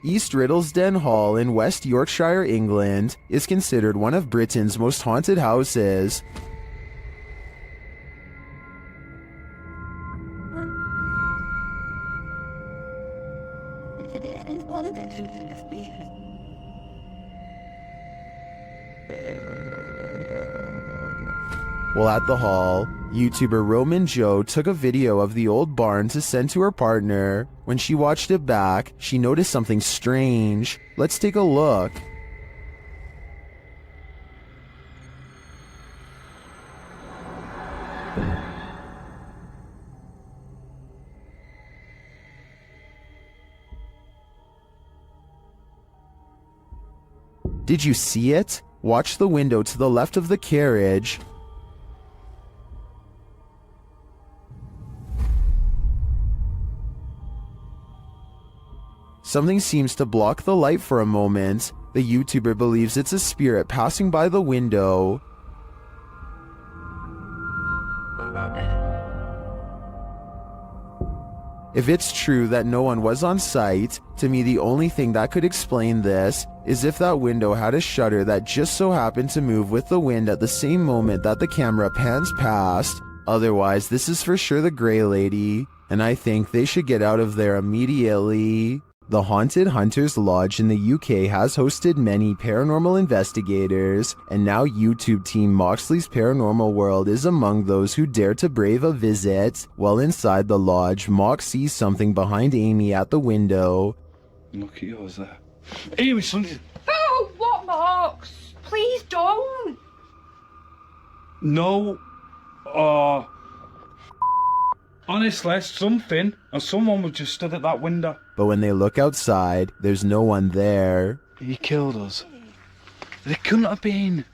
East Riddlesden Hall in West Yorkshire, England, is considered one of Britain's most haunted houses. While at the hall, YouTuber Roman Joe took a video of the old barn to send to her partner. When she watched it back, she noticed something strange. Let's take a look. Did you see it? Watch the window to the left of the carriage. Something seems to block the light for a moment. The YouTuber believes it's a spirit passing by the window. If it's true that no one was on site, to me the only thing that could explain this is if that window had a shutter that just so happened to move with the wind at the same moment that the camera pans past. Otherwise, this is for sure the Grey Lady, and I think they should get out of there immediately. The Haunted Hunters Lodge in the UK has hosted many paranormal investigators, and now YouTube team Moxley's Paranormal World is among those who dare to brave a visit. While inside the lodge, Mox sees something behind Amy at the window. Look at yours there. Amy, something. Oh, what, Mox? Please don't. No. Honestly, something, or someone was just stood at that window. But when they look outside, there's no one there. He killed us. There couldn't have been.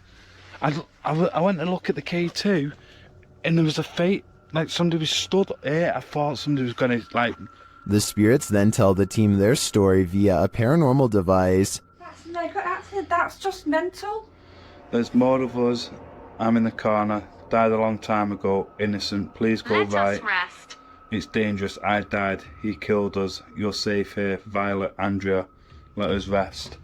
I went to look at the K2, and there was a fate, like somebody was stood here. I thought somebody was gonna, like... The spirits then tell the team their story via a paranormal device. That's just mental. There's more of us. I'm in the corner. Died a long time ago. Innocent. Please go Let right. us rest. It's dangerous. I died. He killed us. You're safe here. Violet, Andrea. Let us rest.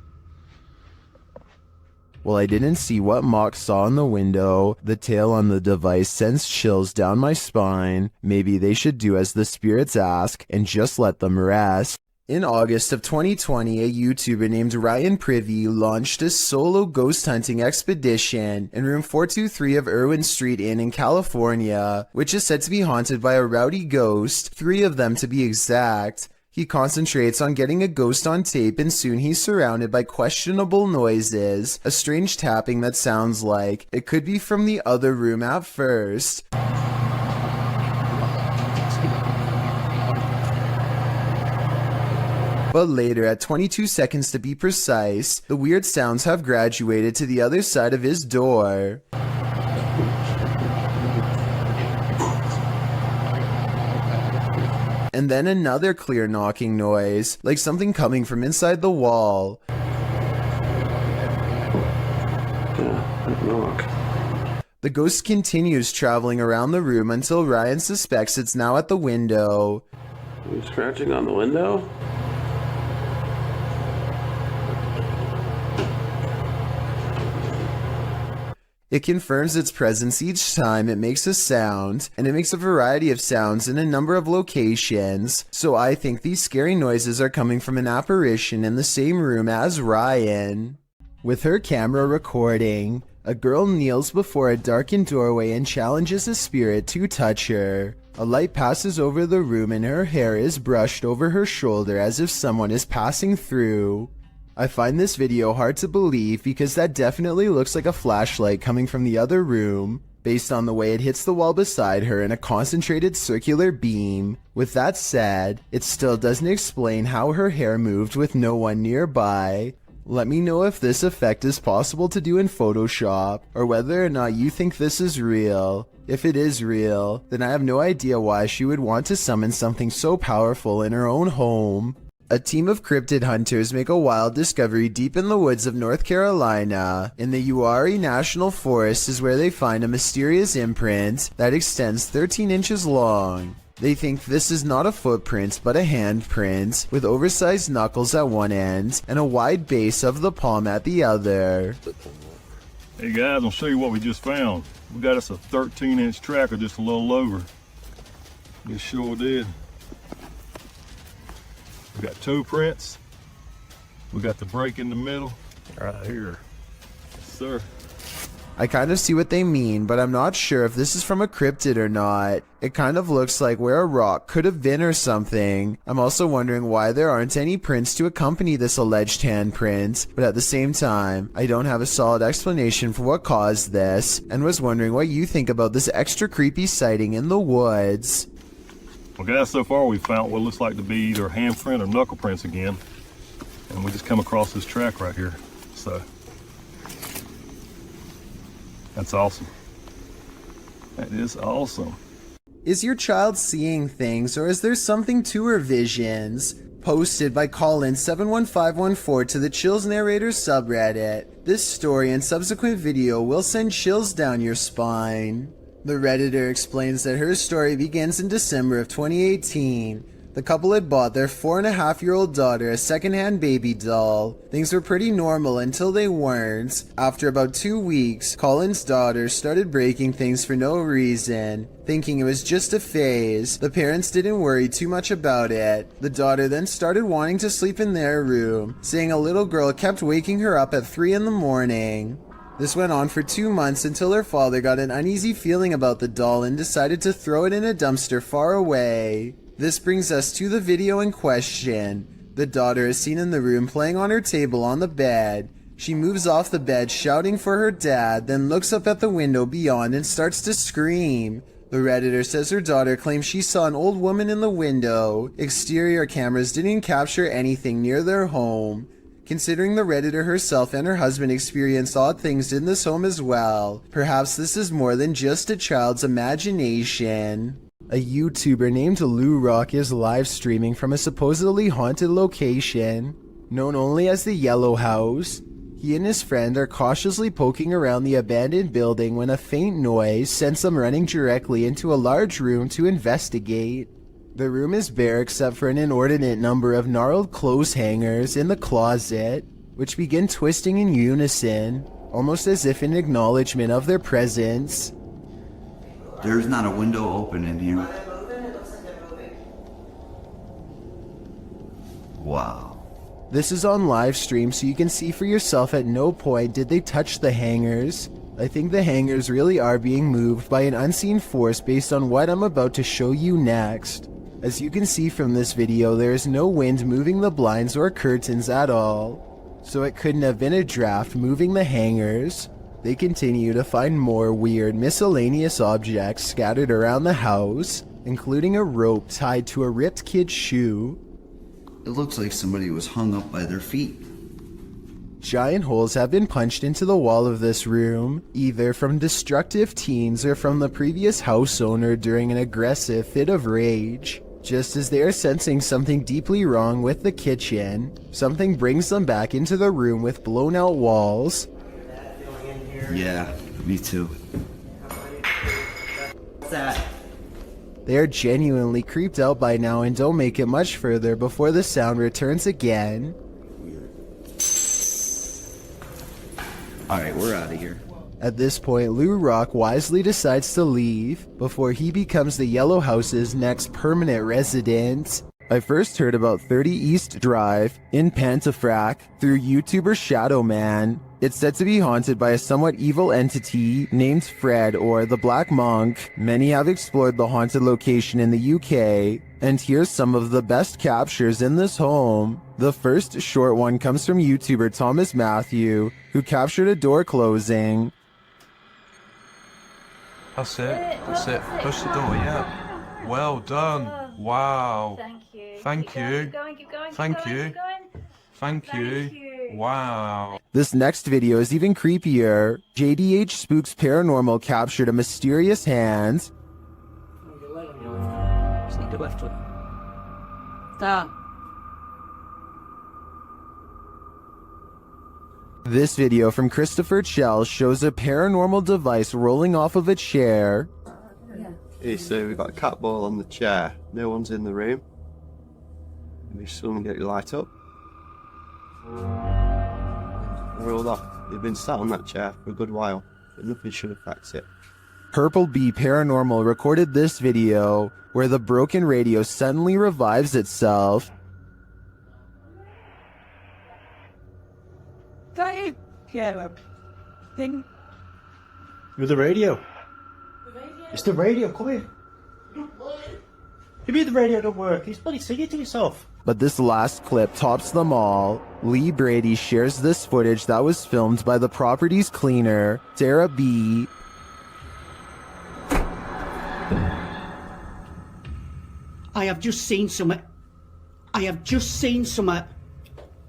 Well, I didn't see what Mox saw in the window. The tale on the device sends chills down my spine. Maybe they should do as the spirits ask and just let them rest. In August of 2020, a YouTuber named Ryan Privy launched a solo ghost hunting expedition in room 423 of Irwin Street Inn in California, which is said to be haunted by a rowdy ghost, 3 of them to be exact. He concentrates on getting a ghost on tape, and soon he's surrounded by questionable noises, a strange tapping that sounds like it could be from the other room at first. But later, at 22 seconds to be precise, the weird sounds have graduated to the other side of his door. And then another clear knocking noise, like something coming from inside the wall. The ghost continues traveling around the room until Ryan suspects it's now at the window. Are you scratching on the window? It confirms its presence each time it makes a sound, and it makes a variety of sounds in a number of locations, so I think these scary noises are coming from an apparition in the same room as Ryan. With her camera recording, a girl kneels before a darkened doorway and challenges a spirit to touch her. A light passes over the room and her hair is brushed over her shoulder as if someone is passing through. I find this video hard to believe because that definitely looks like a flashlight coming from the other room, based on the way it hits the wall beside her in a concentrated circular beam. With that said, it still doesn't explain how her hair moved with no one nearby. Let me know if this effect is possible to do in Photoshop, or whether or not you think this is real. If it is real, then I have no idea why she would want to summon something so powerful in her own home. A team of cryptid hunters make a wild discovery deep in the woods of North Carolina. In the Uwharrie National Forest is where they find a mysterious imprint that extends 13 inches long. They think this is not a footprint but a handprint, with oversized knuckles at one end and a wide base of the palm at the other. Hey guys, I'll show you what we just found. We got us a 13-inch tracker, just a little over. It sure did. We got toe prints. We got the break in the middle, right here. Yes, sir. I kind of see what they mean, but I'm not sure if this is from a cryptid or not. It kind of looks like where a rock could have been or something. I'm also wondering why there aren't any prints to accompany this alleged handprint, but at the same time, I don't have a solid explanation for what caused this, and was wondering what you think about this extra creepy sighting in the woods. Well guys, so far we've found what looks like to be either handprint or knuckle prints again. And we just come across this track right here, so. That's awesome. That is awesome. Is your child seeing things, or is there something to her visions? Posted by Colin71514 to the Chills Narrator subreddit. This story and subsequent video will send chills down your spine. The Redditor explains that her story begins in December of 2018. The couple had bought their 4.5-year-old daughter a secondhand baby doll. Things were pretty normal until they weren't. After about 2 weeks, Colin's daughter started breaking things for no reason. Thinking it was just a phase, the parents didn't worry too much about it. The daughter then started wanting to sleep in their room, saying a little girl kept waking her up at 3 in the morning. This went on for 2 months until her father got an uneasy feeling about the doll and decided to throw it in a dumpster far away. This brings us to the video in question. The daughter is seen in the room playing on her table on the bed. She moves off the bed shouting for her dad, then looks up at the window beyond and starts to scream. The Redditor says her daughter claims she saw an old woman in the window. Exterior cameras didn't capture anything near their home. Considering the Redditor herself and her husband experienced odd things in this home as well, perhaps this is more than just a child's imagination. A YouTuber named Lou Rock is live streaming from a supposedly haunted location, known only as the Yellow House. He and his friend are cautiously poking around the abandoned building when a faint noise sends them running directly into a large room to investigate. The room is bare except for an inordinate number of gnarled clothes hangers in the closet, which begin twisting in unison, almost as if in acknowledgement of their presence. There's not a window open in here. Wow. This is on live stream so you can see for yourself. At no point did they touch the hangers. I think the hangers really are being moved by an unseen force based on what I'm about to show you next. As you can see from this video, there is no wind moving the blinds or curtains at all, so it couldn't have been a draft moving the hangers. They continue to find more weird miscellaneous objects scattered around the house, including a rope tied to a ripped kid's shoe. It looks like somebody was hung up by their feet. Giant holes have been punched into the wall of this room, either from destructive teens or from the previous house owner during an aggressive fit of rage. Just as they are sensing something deeply wrong with the kitchen, something brings them back into the room with blown out walls. Yeah, me too. What's that? They are genuinely creeped out by now and don't make it much further before the sound returns again. Alright, we're out of here. At this point, Lou Rock wisely decides to leave before he becomes the Yellow House's next permanent resident. I first heard about 30 East Drive in Pontefract through YouTuber Shadowman. It's said to be haunted by a somewhat evil entity named Fred or the Black Monk. Many have explored the haunted location in the UK, and here's some of the best captures in this home. The first short one comes from YouTuber Thomas Matthew, who captured a door closing. That's it, that's it. Push the door, yeah. Well done. Wow. Thank you. Thank Keep you. going, keep going, keep Thank going, you. keep going. Thank you. Wow. This next video is even creepier. JDH Spooks Paranormal captured a mysterious hand. Stop. This video from Christopher Chell shows a paranormal device rolling off of a chair. So we've got a cat ball on the chair. No one's in the room. Maybe someone get your light up. We're all off. They've been sat on that chair for a good while, but nothing should affect it. Purple Bee Paranormal recorded this video where the broken radio suddenly revives itself. That is, yeah, thing. With the radio. It's the radio, come here. Maybe the radio don't work. It's bloody sing it to yourself. But this last clip tops them all. Lee Brady shares this footage that was filmed by the property's cleaner, Sarah B. I have just seen something.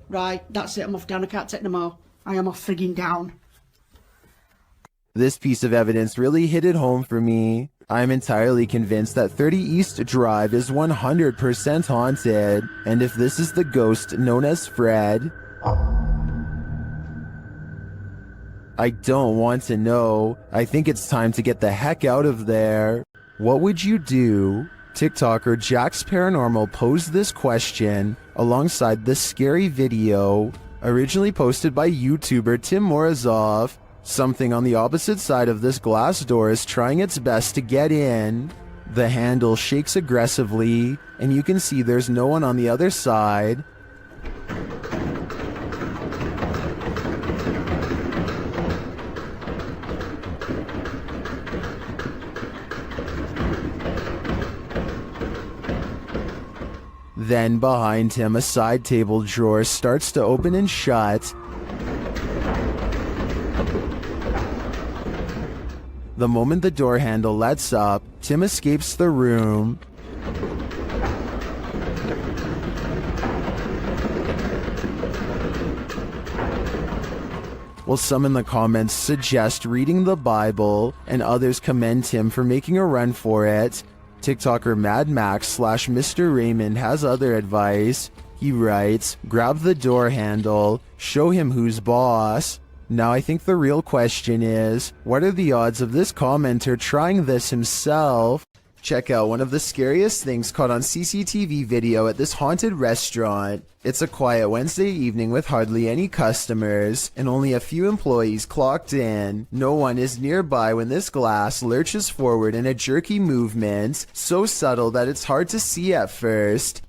Right, that's it. I'm off down. I can't take no more. I am off frigging down. This piece of evidence really hit it home for me. I'm entirely convinced that 30 East Drive is 100% haunted, and if this is the ghost known as Fred, I don't want to know. I think it's time to get the heck out of there. What would you do? TikToker Jax Paranormal posed this question alongside this scary video, originally posted by YouTuber Tim Morozov. Something on the opposite side of this glass door is trying its best to get in. The handle shakes aggressively, and you can see there's no one on the other side. Then behind him, a side table drawer starts to open and shut. The moment the door handle lets up, Tim escapes the room. While some in the comments suggest reading the Bible, and others commend him for making a run for it, TikToker Mad Max / Mr. Raymond has other advice. He writes, grab the door handle, show him who's boss. Now I think the real question is, what are the odds of this commenter trying this himself? Check out one of the scariest things caught on CCTV video at this haunted restaurant. It's a quiet Wednesday evening with hardly any customers, and only a few employees clocked in. No one is nearby when this glass lurches forward in a jerky movement, so subtle that it's hard to see at first.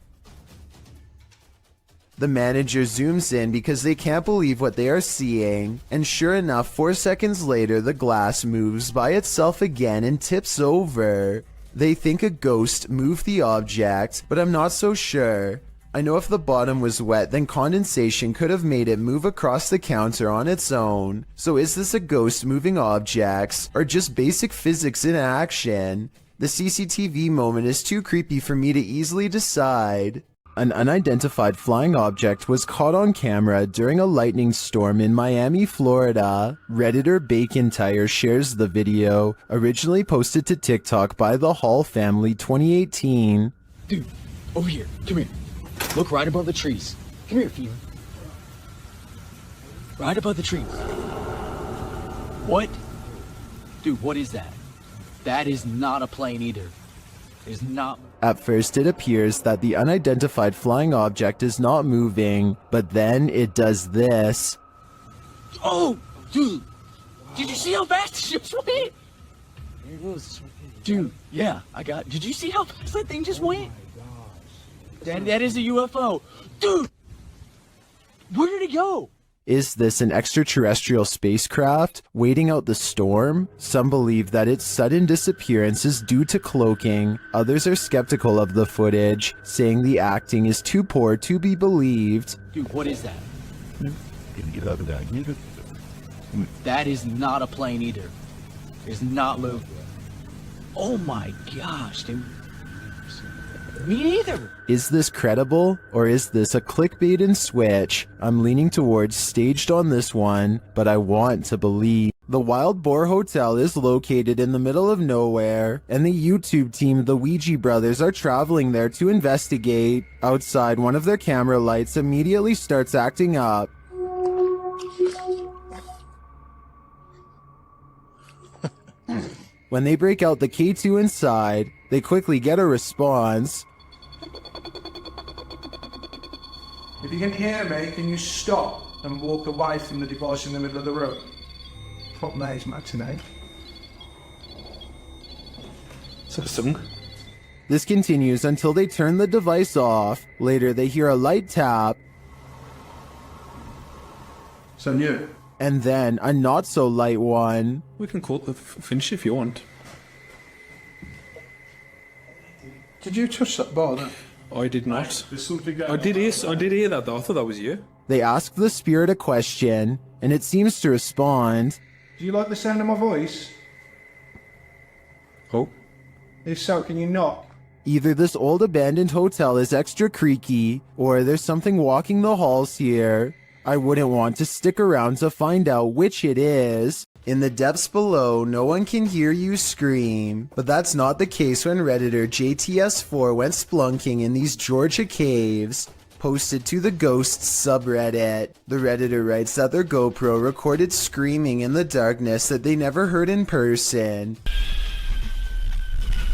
The manager zooms in because they can't believe what they are seeing, and sure enough, 4 seconds later the glass moves by itself again and tips over. They think a ghost moved the object, but I'm not so sure. I know if the bottom was wet, then condensation could have made it move across the counter on its own. So is this a ghost moving objects, or just basic physics in action? The CCTV moment is too creepy for me to easily decide. An unidentified flying object was caught on camera during a lightning storm in Miami, Florida. Redditor Bacon Tire shares the video, originally posted to TikTok by the Hall family 2018. Dude, over here, come here. Look right above the trees. Come here, Fever. Right above the trees. What? Dude, what is that? That is not a plane either. It's not. At first it appears that the unidentified flying object is not moving, but then it does this. Oh, dude! Did you see how fast it just went? There it goes. Dude, yeah, did you see how fast that thing just went? That is a UFO. Dude! Where did it go? Is this an extraterrestrial spacecraft waiting out the storm? Some believe that its sudden disappearance is due to cloaking. Others are skeptical of the footage, saying the acting is too poor to be believed. Dude, what is that? That is not a plane either. It's not moving. Oh my gosh, dude. Me neither. Is this credible, or is this a clickbait and switch? I'm leaning towards staged on this one, but I want to believe. The Wild Boar Hotel is located in the middle of nowhere, and the YouTube team, the Ouija brothers, are traveling there to investigate. Outside, one of their camera lights immediately starts acting up. When they break out the K2 inside, they quickly get a response. If you can hear me, can you stop and walk away from the device in the middle of the room? Fuck me, it's matinee. Is that a song? This continues until they turn the device off. Later, they hear a light tap. So new. And then a not so light one. We can call it the Finnish if you want. Did you touch that bar then? I did not. There's something going I did hear that though. I thought that was you. They ask the spirit a question, and it seems to respond. Do you like the sound of my voice? Oh. If so, can you knock? Either this old abandoned hotel is extra creaky, or there's something walking the halls here. I wouldn't want to stick around to find out which it is. In the depths below, no one can hear you scream. But that's not the case when Redditor JTS4 went splunking in these Georgia caves. Posted to the Ghosts subreddit. The Redditor writes that their GoPro recorded screaming in the darkness that they never heard in person.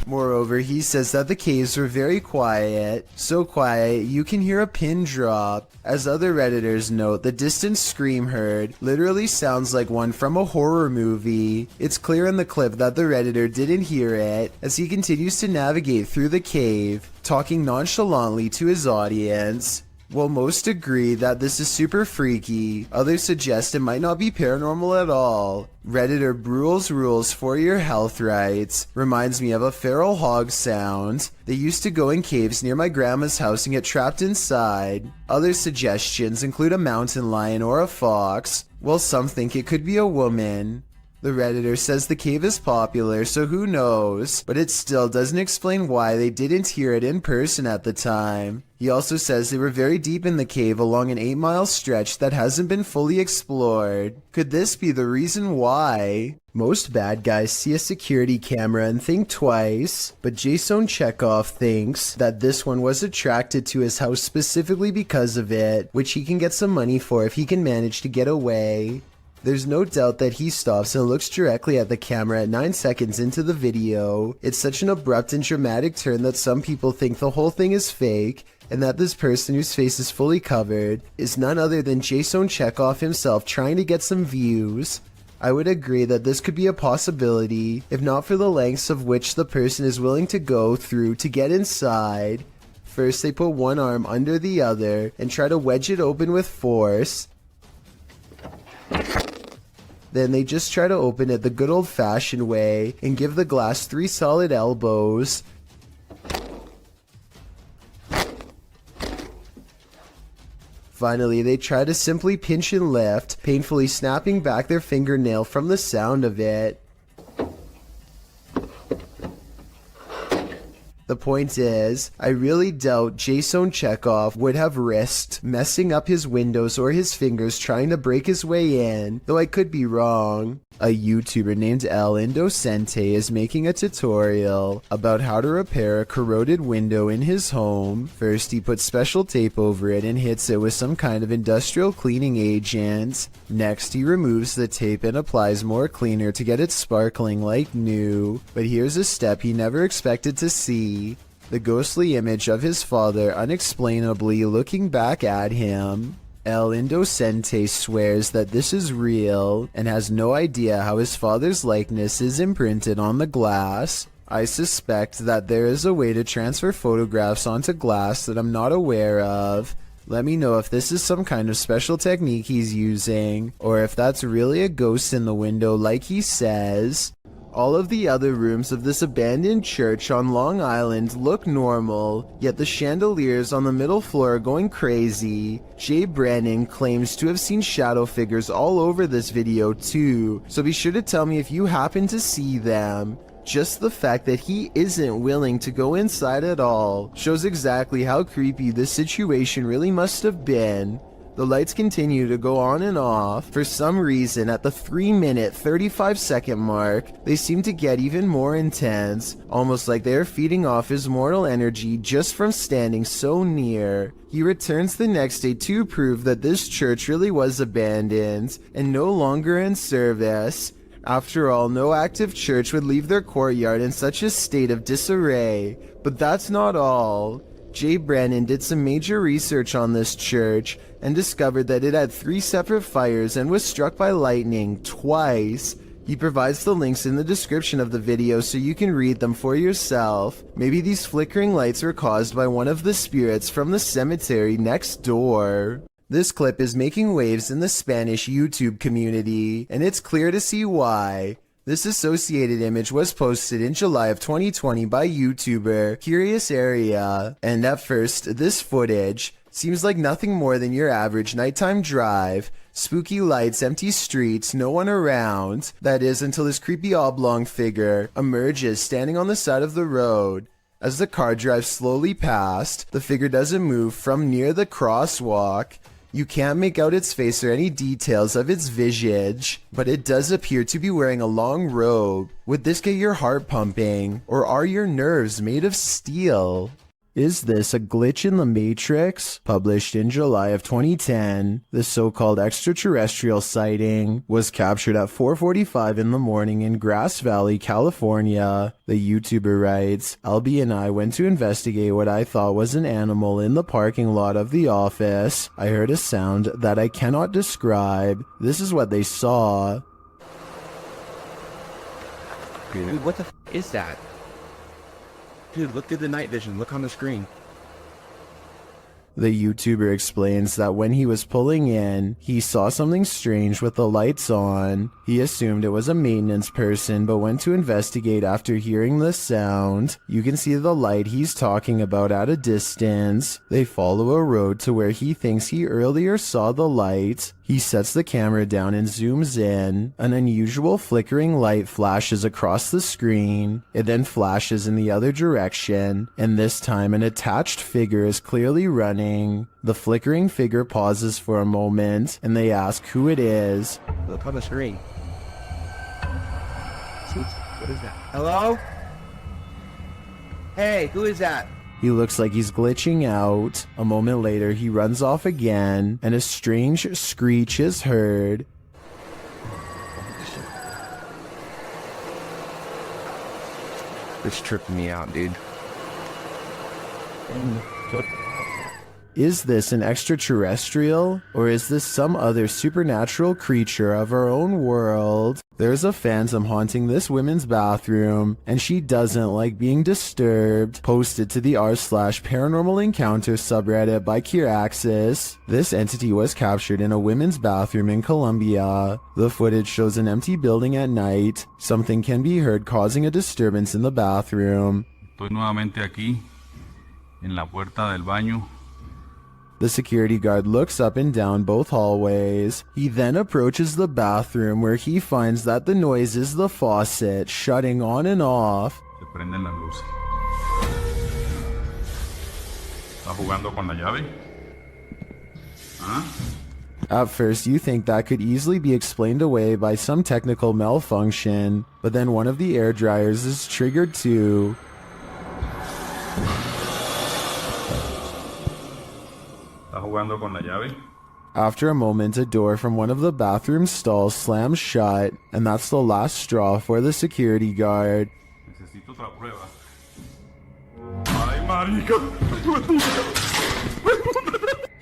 Moreover, he says that the caves were very quiet, so quiet you can hear a pin drop. As other Redditors note, the distant scream heard literally sounds like one from a horror movie. It's clear in the clip that the Redditor didn't hear it, as he continues to navigate through the cave, talking nonchalantly to his audience. While most agree that this is super freaky, others suggest it might not be paranormal at all. Redditor Brule's Rules for Your Health writes, reminds me of a feral hog sound. They used to go in caves near my grandma's house and get trapped inside. Other suggestions include a mountain lion or a fox, while some think it could be a woman. The Redditor says the cave is popular, so who knows, but it still doesn't explain why they didn't hear it in person at the time. He also says they were very deep in the cave along an 8-mile stretch that hasn't been fully explored. Could this be the reason why? Most bad guys see a security camera and think twice, but Jason Chekhov thinks that this one was attracted to his house specifically because of it, which he can get some money for if he can manage to get away. There's no doubt that he stops and looks directly at the camera at 9 seconds into the video. It's such an abrupt and dramatic turn that some people think the whole thing is fake, and that this person whose face is fully covered is none other than Jason Chekhov himself trying to get some views. I would agree that this could be a possibility, if not for the lengths of which the person is willing to go through to get inside. First they put one arm under the other and try to wedge it open with force. Then they just try to open it the good old-fashioned way and give the glass 3 solid elbows. Finally, they try to simply pinch and lift, painfully snapping back their fingernail from the sound of it. The point is, I really doubt Jason Chekhov would have risked messing up his windows or his fingers trying to break his way in, though I could be wrong. A YouTuber named El Indocente is making a tutorial about how to repair a corroded window in his home. First, he puts special tape over it and hits it with some kind of industrial cleaning agent. Next, he removes the tape and applies more cleaner to get it sparkling like new. But here's a step he never expected to see. The ghostly image of his father unexplainably looking back at him. El Indocente swears that this is real and has no idea how his father's likeness is imprinted on the glass. I suspect that there is a way to transfer photographs onto glass that I'm not aware of. Let me know if this is some kind of special technique he's using, or if that's really a ghost in the window like he says. All of the other rooms of this abandoned church on Long Island look normal, yet the chandeliers on the middle floor are going crazy. Jay Brennan claims to have seen shadow figures all over this video too, so be sure to tell me if you happen to see them. Just the fact that he isn't willing to go inside at all shows exactly how creepy this situation really must have been. The lights continue to go on and off. For some reason, at the 3-minute 35-second mark, they seem to get even more intense, almost like they are feeding off his mortal energy just from standing so near. He returns the next day to prove that this church really was abandoned and no longer in service. After all, no active church would leave their courtyard in such a state of disarray. But that's not all. Jay Brennan did some major research on this church and discovered that it had 3 separate fires and was struck by lightning twice. He provides the links in the description of the video so you can read them for yourself. Maybe these flickering lights were caused by one of the spirits from the cemetery next door. This clip is making waves in the Spanish YouTube community, and it's clear to see why. This associated image was posted in July of 2020 by YouTuber Curious Area, and at first, this footage seems like nothing more than your average nighttime drive. Spooky lights, empty streets, no one around. That is, until this creepy oblong figure emerges standing on the side of the road. As the car drives slowly past, the figure doesn't move from near the crosswalk. You can't make out its face or any details of its visage, but it does appear to be wearing a long robe. Would this get your heart pumping, or are your nerves made of steel? Is this a glitch in the Matrix? Published in July of 2010, the so-called extraterrestrial sighting was captured at 4:45 in the morning in Grass Valley, California. The YouTuber writes, "Albie and I went to investigate what I thought was an animal in the parking lot of the office. I heard a sound that I cannot describe. This is what they saw." Dude, what the f is that? Dude, look through the night vision. Look on the screen. The YouTuber explains that when he was pulling in, he saw something strange with the lights on. He assumed it was a maintenance person, but went to investigate after hearing the sound. You can see the light he's talking about at a distance. They follow a road to where he thinks he earlier saw the light. He sets the camera down and zooms in. An unusual flickering light flashes across the screen. It then flashes in the other direction, and this time an attached figure is clearly running. The flickering figure pauses for a moment, and they ask who it is. Look on the screen. What is that? Hello? Hey, who is that? He looks like he's glitching out. A moment later, he runs off again, and a strange screech is heard. It's tripping me out, dude. Is this an extraterrestrial, or is this some other supernatural creature of our own world? There's a phantom haunting this women's bathroom, and she doesn't like being disturbed. Posted to the r/paranormal encounter subreddit by Kiraxis. This entity was captured in a women's bathroom in Colombia. The footage shows an empty building at night. Something can be heard causing a disturbance in the bathroom. Estoy nuevamente aquí, en la puerta del baño. The security guard looks up and down both hallways. He then approaches the bathroom where he finds that the noise is the faucet shutting on and off. Se prenden las luces. ¿Está jugando con la llave? ¿Ah? At first, you think that could easily be explained away by some technical malfunction, but then one of the air dryers is triggered too. Jugando con la llave. After a moment, a door from one of the bathroom stalls slams shut, and that's the last straw for the security guard. Necesito otra prueba. Ay, marica.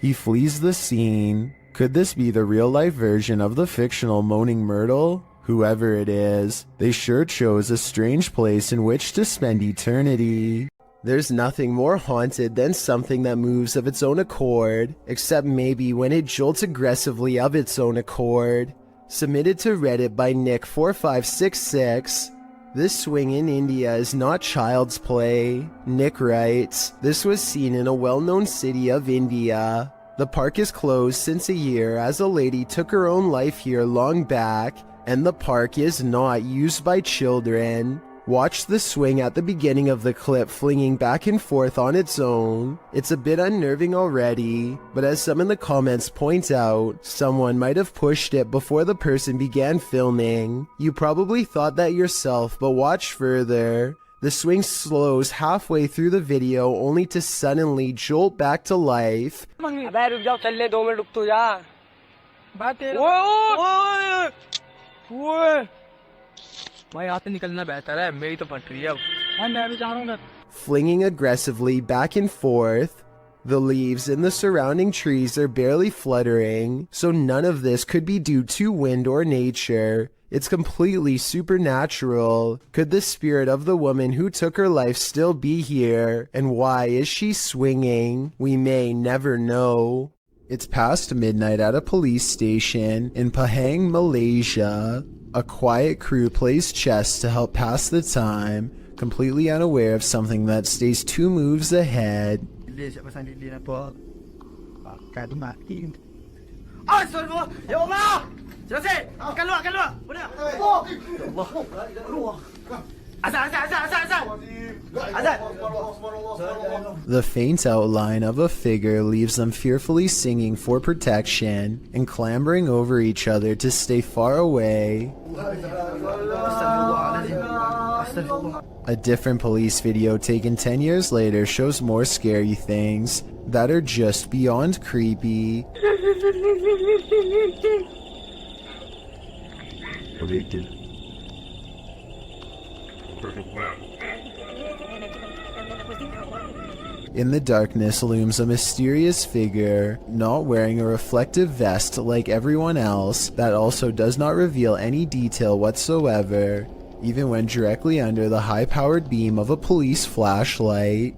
He flees the scene. Could this be the real-life version of the fictional Moaning Myrtle? Whoever it is, they sure chose a strange place in which to spend eternity. There's nothing more haunted than something that moves of its own accord, except maybe when it jolts aggressively of its own accord. Submitted to Reddit by Nick4566. This swing in India is not child's play. Nick writes, "This was seen in a well-known city of India. The park is closed since a year as a lady took her own life here long back, and the park is not used by children." Watch the swing at the beginning of the clip flinging back and forth on its own. It's a bit unnerving already, but as some in the comments point out, someone might have pushed it before the person began filming. You probably thought that yourself, but watch further. The swing slows halfway through the video only to suddenly jolt back to life. भाई यहाँ से निकलना बेहतर है, मेरी तो फट रही है अब। हाँ मैं भी जा रहा हूँ। Flinging aggressively back and forth. The leaves in the surrounding trees are barely fluttering, so none of this could be due to wind or nature. It's completely supernatural. Could the spirit of the woman who took her life still be here? And why is she swinging? We may never know. It's past midnight at a police station in Pahang, Malaysia. A quiet crew plays chess to help pass the time, completely unaware of something that stays 2 moves ahead. The faint outline of a figure leaves them fearfully singing for protection and clambering over each other to stay far away. A different police video taken 10 years later shows more scary things that are just beyond creepy. In the darkness looms a mysterious figure, not wearing a reflective vest like everyone else, that also does not reveal any detail whatsoever, even when directly under the high-powered beam of a police flashlight.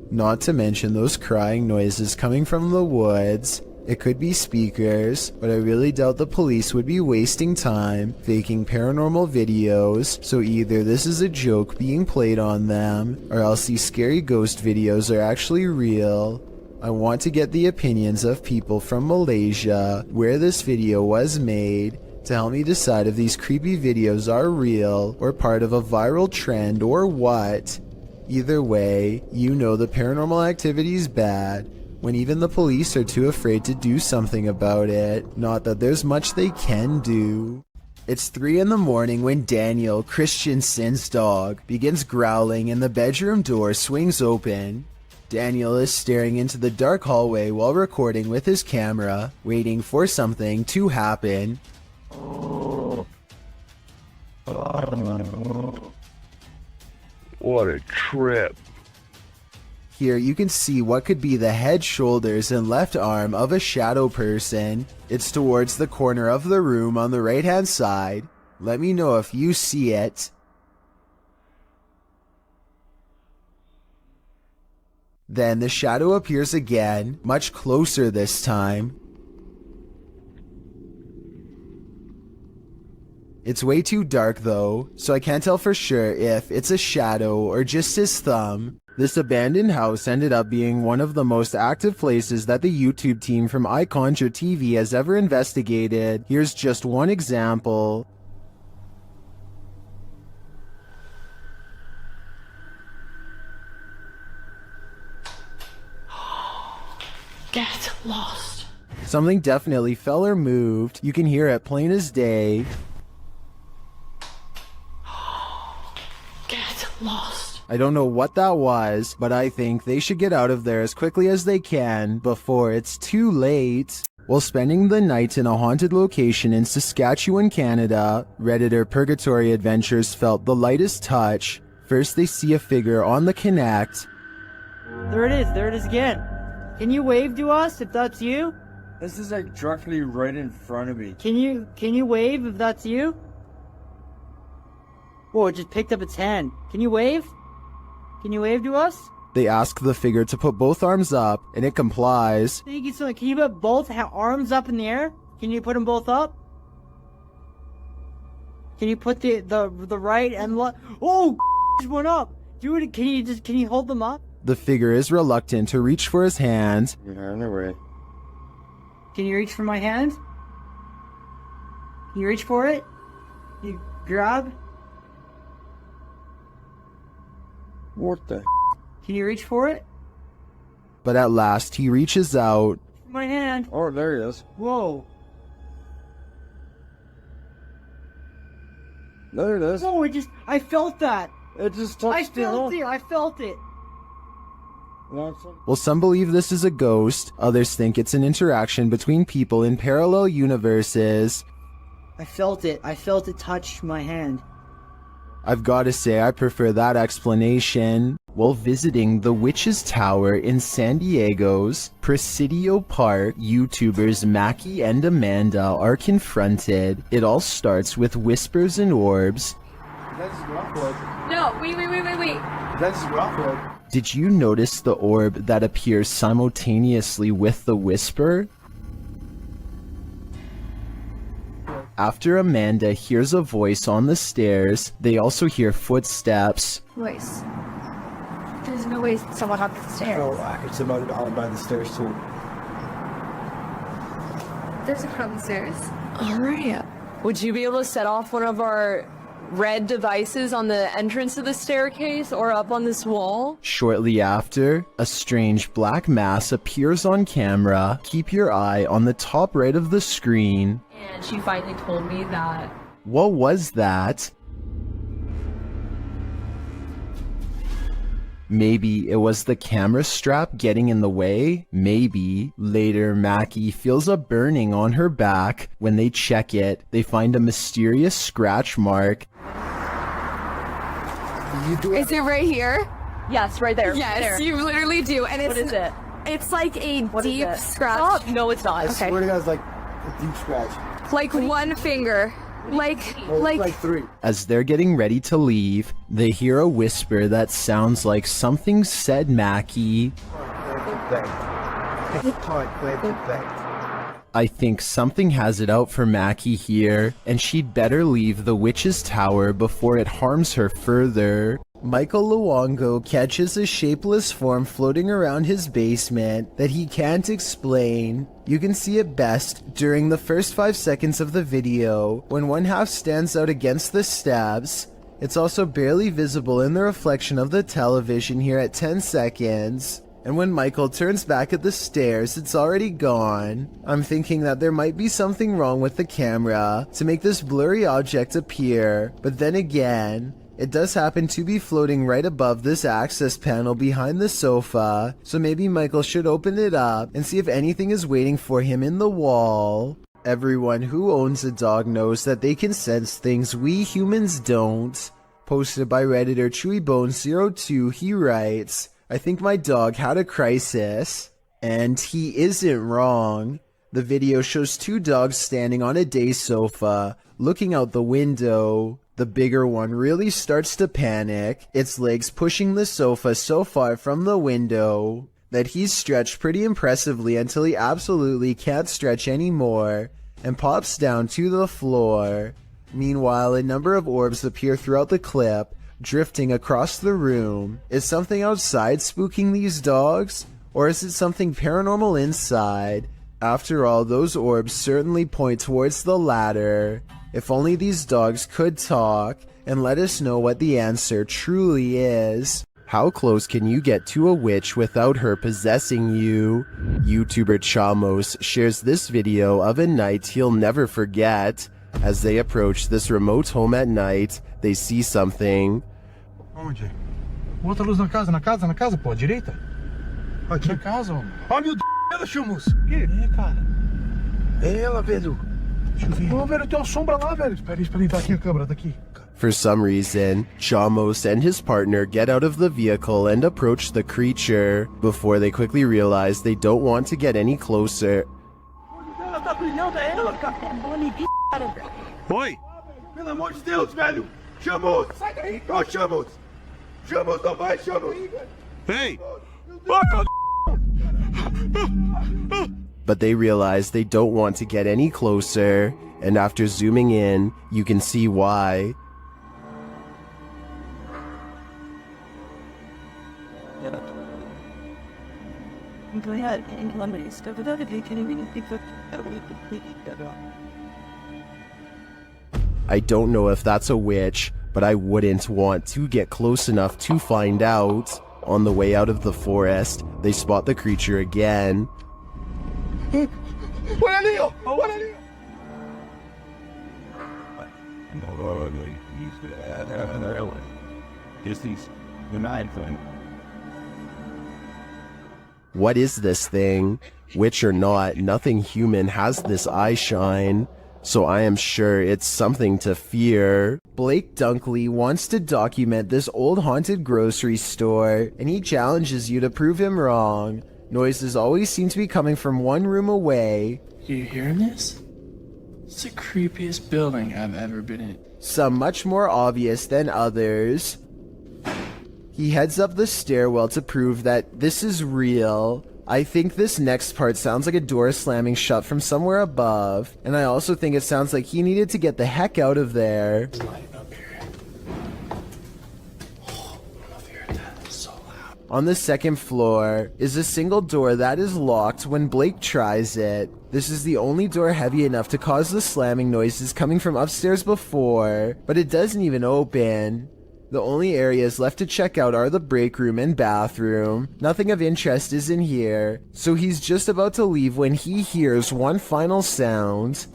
Not to mention those crying noises coming from the woods. It could be speakers, but I really doubt the police would be wasting time faking paranormal videos, so either this is a joke being played on them, or else these scary ghost videos are actually real. I want to get the opinions of people from Malaysia, where this video was made, to help me decide if these creepy videos are real, or part of a viral trend, or what. Either way, you know the paranormal activity's bad, when even the police are too afraid to do something about it. Not that there's much they can do. It's 3 in the morning when Daniel, Christensen's dog, begins growling and the bedroom door swings open. Daniel is staring into the dark hallway while recording with his camera, waiting for something to happen. What a trip. Here you can see what could be the head, shoulders, and left arm of a shadow person. It's towards the corner of the room on the right hand side. Let me know if you see it. Then the shadow appears again, much closer this time. It's way too dark though, so I can't tell for sure if it's a shadow or just his thumb. This abandoned house ended up being one of the most active places that the YouTube team from iConjure TV has ever investigated. Here's just one example. Get lost. Something definitely fell or moved. You can hear it plain as day. Get lost. I don't know what that was, but I think they should get out of there as quickly as they can before it's too late. While spending the night in a haunted location in Saskatchewan, Canada, Redditor Purgatory Adventures felt the lightest touch. First they see a figure on the Connect. There it is again. Can you wave to us if that's you? This is like directly right in front of me. Can you wave if that's you? Whoa, it just picked up its hand. Can you wave? Can you wave to us? They ask the figure to put both arms up, and it complies. Thank you so much. Can you put both arms up in the air? Can you put them both up? Can you put the right and left? Oh, just went up. Dude, can you hold them up? The figure is reluctant to reach for his hand. Yeah, no way. Can you reach for my hand? Can you reach for it? You grab? What the? Can you reach for it? But at last he reaches out. My hand. Oh, there he is. Whoa. There it is. Oh, I felt that. It just touched I felt it. Well, some believe this is a ghost, others think it's an interaction between people in parallel universes. I felt it. I felt it touch my hand. I've gotta say, I prefer that explanation. While visiting the Witch's Tower in San Diego's Presidio Park, YouTubers Mackie and Amanda are confronted. It all starts with whispers and orbs. No, wait. That's Rockwood. Did you notice the orb that appears simultaneously with the whisper? After Amanda hears a voice on the stairs, they also hear footsteps. Voice. There's no way someone up the stairs. Oh, it's about by the stairs too. There's a crowd on the stairs. Alright. Would you be able to set off one of our red devices on the entrance of the staircase or up on this wall? Shortly after, a strange black mass appears on camera. Keep your eye on the top right of the screen. And she finally told me that. What was that? Maybe it was the camera strap getting in the way? Maybe. Later, Mackie feels a burning on her back. When they check it, they find a mysterious scratch mark. Is it right here? Yes, right there. Yes, there. you literally do. And it's, what is it? It's like a deep scratch. Oh, no, it's not. I swear to God, it's like a deep scratch. Like one finger. Like 3. As they're getting ready to leave, they hear a whisper that sounds like something said Mackie. I think something has it out for Mackie here, and she'd better leave the Witch's Tower before it harms her further. Michael Luongo catches a shapeless form floating around his basement that he can't explain. You can see it best during the first 5 seconds of the video, when one half stands out against the stabs. It's also barely visible in the reflection of the television here at 10 seconds. And when Michael turns back at the stairs, it's already gone. I'm thinking that there might be something wrong with the camera to make this blurry object appear, but then again, it does happen to be floating right above this access panel behind the sofa, so maybe Michael should open it up and see if anything is waiting for him in the wall. Everyone who owns a dog knows that they can sense things we humans don't. Posted by Redditor ChewyBone02, he writes, I think my dog had a crisis. And he isn't wrong. The video shows 2 dogs standing on a day sofa, looking out the window. The bigger one really starts to panic, its legs pushing the sofa so far from the window that he's stretched pretty impressively until he absolutely can't stretch anymore and pops down to the floor. Meanwhile, a number of orbs appear throughout the clip, drifting across the room. Is something outside spooking these dogs? Or is it something paranormal inside? After all, those orbs certainly point towards the latter. If only these dogs could talk and let us know what the answer truly is. How close can you get to a witch without her possessing you? YouTuber Chamos shares this video of a night he'll never forget. As they approach this remote home at night, they see something. Onde? Bota a luz na casa, pô, à direita. Aqui. Na casa, homem. Ó, meu Deus, ela, Chamos. O quê? É, cara. É ela, velho. Deixa eu ver. Ô, velho, tem uma sombra lá, velho. Espera aí, tá aqui a câmera, tá aqui. For some reason, Chamos and his partner get out of the vehicle and approach the creature, before they quickly realize they don't want to get any closer. Ela tá brilhando, é ela, cara. Oi! Pelo amor de Deus, velho! Chamos! Sai daí! Ó, Chamos! Chamos, não vai, Chamos! Ei! But they realize they don't want to get any closer, and after zooming in, you can see why. I don't know if that's a witch, but I wouldn't want to get close enough to find out. On the way out of the forest, they spot the creature again. What is this thing? Witch or not, nothing human has this eye shine, so I am sure it's something to fear. Blake Dunkley wants to document this old haunted grocery store, and he challenges you to prove him wrong. Noises always seem to be coming from one room away. You hearing this? It's the creepiest building I've ever been in. Some much more obvious than others. He heads up the stairwell to prove that this is real. I think this next part sounds like a door slamming shut from somewhere above, and I also think it sounds like he needed to get the heck out of there. On the second floor is a single door that is locked when Blake tries it. This is the only door heavy enough to cause the slamming noises coming from upstairs before, but it doesn't even open. The only areas left to check out are the break room and bathroom. Nothing of interest is in here, so he's just about to leave when he hears one final sound.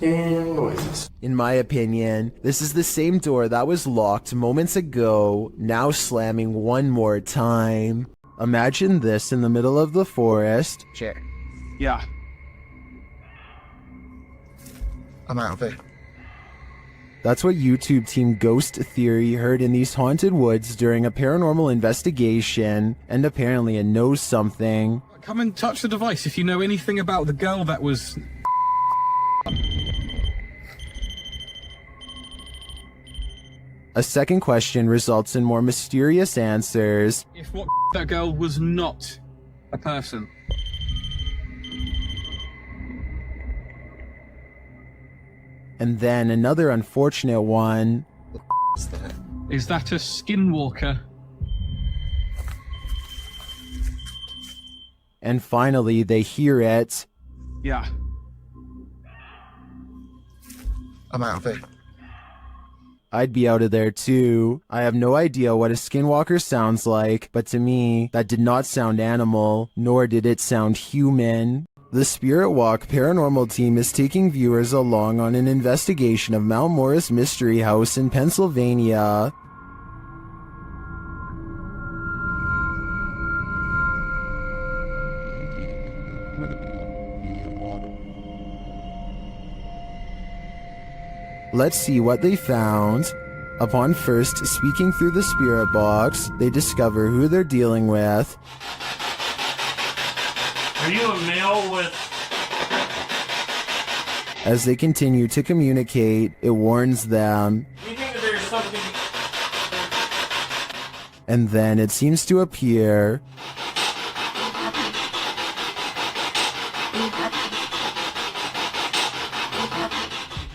And noises. In my opinion, this is the same door that was locked moments ago, now slamming one more time. Imagine this in the middle of the forest. Chair. Yeah. I'm out of it. That's what YouTube team Ghost Theory heard in these haunted woods during a paranormal investigation, and apparently it knows something. Come and touch the device if you know anything about the girl that was... A second question results in more mysterious answers. If what that girl was not a person. And then another unfortunate one. Is that a Skinwalker? And finally, they hear it. Yeah. I'm out of it. I'd be out of there too. I have no idea what a Skinwalker sounds like, but to me, that did not sound animal, nor did it sound human. The Spirit Walk paranormal team is taking viewers along on an investigation of Mount Morris Mystery House in Pennsylvania. Let's see what they found. Upon first speaking through the spirit box, they discover who they're dealing with. Are you a male with... As they continue to communicate, it warns them. Do you think that there's something... And then it seems to appear.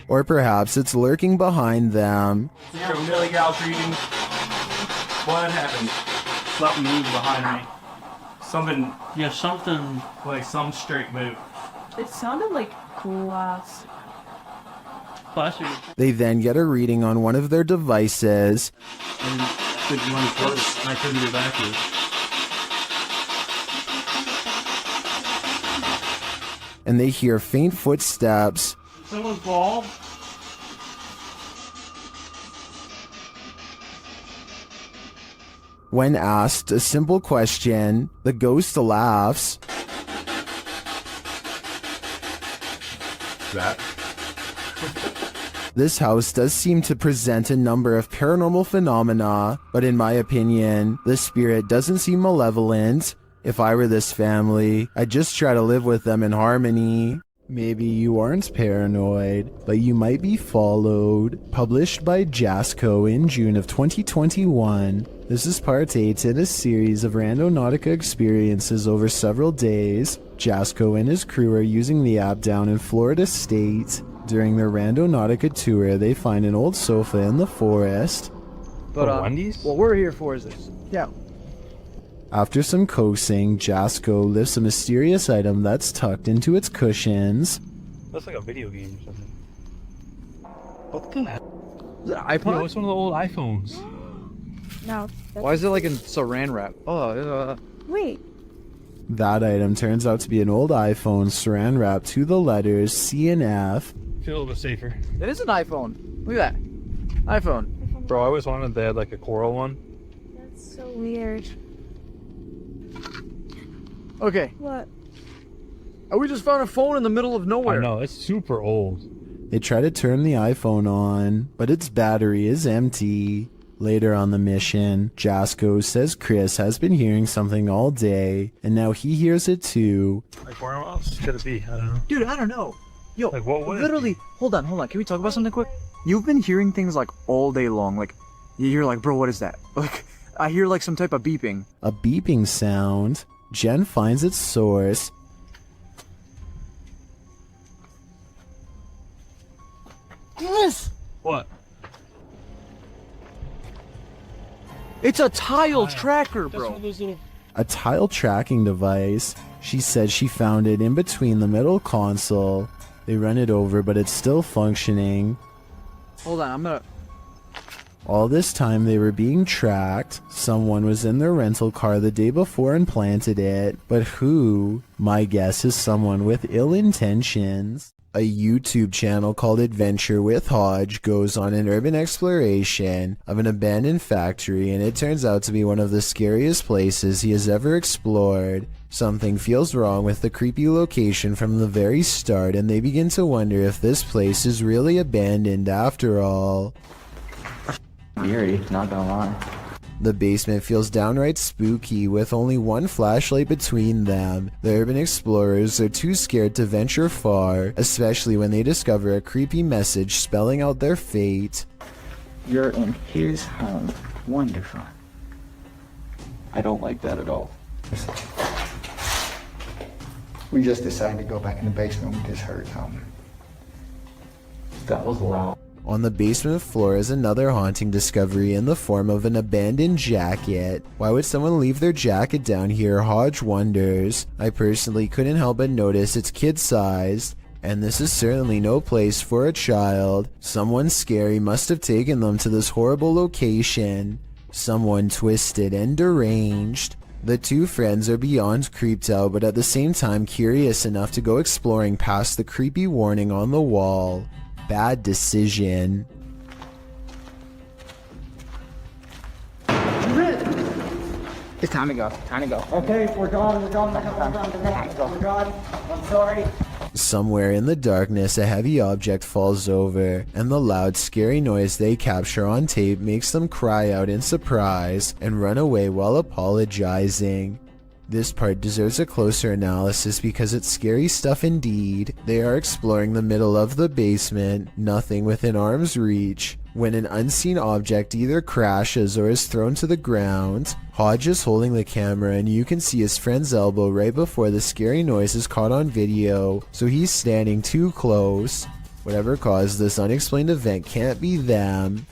Or perhaps it's lurking behind them. You're a Millie Gal's reading. What happened? Something moved behind me. Something... Yeah, something... Like some straight move. It sounded like glass. They then get a reading on one of their devices. And couldn't run first, and I couldn't get back here. And they hear faint footsteps. Someone fall? When asked a simple question, the ghost laughs. That. This house does seem to present a number of paranormal phenomena, but in my opinion, the spirit doesn't seem malevolent. If I were this family, I'd just try to live with them in harmony. Maybe you aren't paranoid, but you might be followed. Published by Jasco in June of 2021. This is part 8 in a series of Randonautica experiences over several days. Jasco and his crew are using the app down in Florida State. During their Randonautica tour, they find an old sofa in the forest. But what we're here for is this. Yeah. After some coaxing, Jasco lifts a mysterious item that's tucked into its cushions. That's like a video game or something. What the hell? Is it an iPod? Yeah, it's one of the old iPhones. No. Why is it like in saran wrap? Oh, Wait. That item turns out to be an old iPhone saran wrapped to the letters C and F. Feel a little bit safer. it is an iPhone. Look at that. iPhone. Bro, I always wanted they had like a coral one. That's so weird. Okay. What? We just found a phone in the middle of nowhere. I know, it's super old. They try to turn the iPhone on, but its battery is empty. Later on the mission, Jasko says Chris has been hearing something all day, and now he hears it too. Like, where else could it be? I don't know. Dude, I don't know. Yo, Like, what would it literally, hold on. Can we talk about something quick? You've been hearing things like all day long. Like, you're like, bro, what is that? Like, I hear like some type of beeping. A beeping sound. Jen finds its source. Yes! What? It's a tile tracker, bro. A tile tracking device. She said she found it in between the middle console. They run it over, but it's still functioning. Hold on, I'm gonna... All this time they were being tracked. Someone was in their rental car the day before and planted it. But who? My guess is someone with ill intentions. A YouTube channel called Adventure with Hodge goes on an urban exploration of an abandoned factory, and it turns out to be one of the scariest places he has ever explored. Something feels wrong with the creepy location from the very start, and they begin to wonder if this place is really abandoned after all. Eerie, not gonna lie. The basement feels downright spooky with only one flashlight between them. The urban explorers are too scared to venture far, especially when they discover a creepy message spelling out their fate. You're in his home. Wonderful. I don't like that at all. We just decided to go back in the basement. We just heard something. That was loud. On the basement floor is another haunting discovery in the form of an abandoned jacket. Why would someone leave their jacket down here? Hodge wonders. I personally couldn't help but notice it's kid-sized, and this is certainly no place for a child. Someone scary must have taken them to this horrible location. Someone twisted and deranged. The two friends are beyond creeped out, but at the same time curious enough to go exploring past the creepy warning on the wall. Bad decision. It's time to go. Time to go. Okay, we're gone. We're gone. We're gone. I'm sorry. Somewhere in the darkness, a heavy object falls over, and the loud, scary noise they capture on tape makes them cry out in surprise and run away while apologizing. This part deserves a closer analysis because it's scary stuff indeed. They are exploring the middle of the basement, nothing within arm's reach, when an unseen object either crashes or is thrown to the ground. Hodge is holding the camera and you can see his friend's elbow right before the scary noise is caught on video, so he's standing too close. Whatever caused this unexplained event can't be them.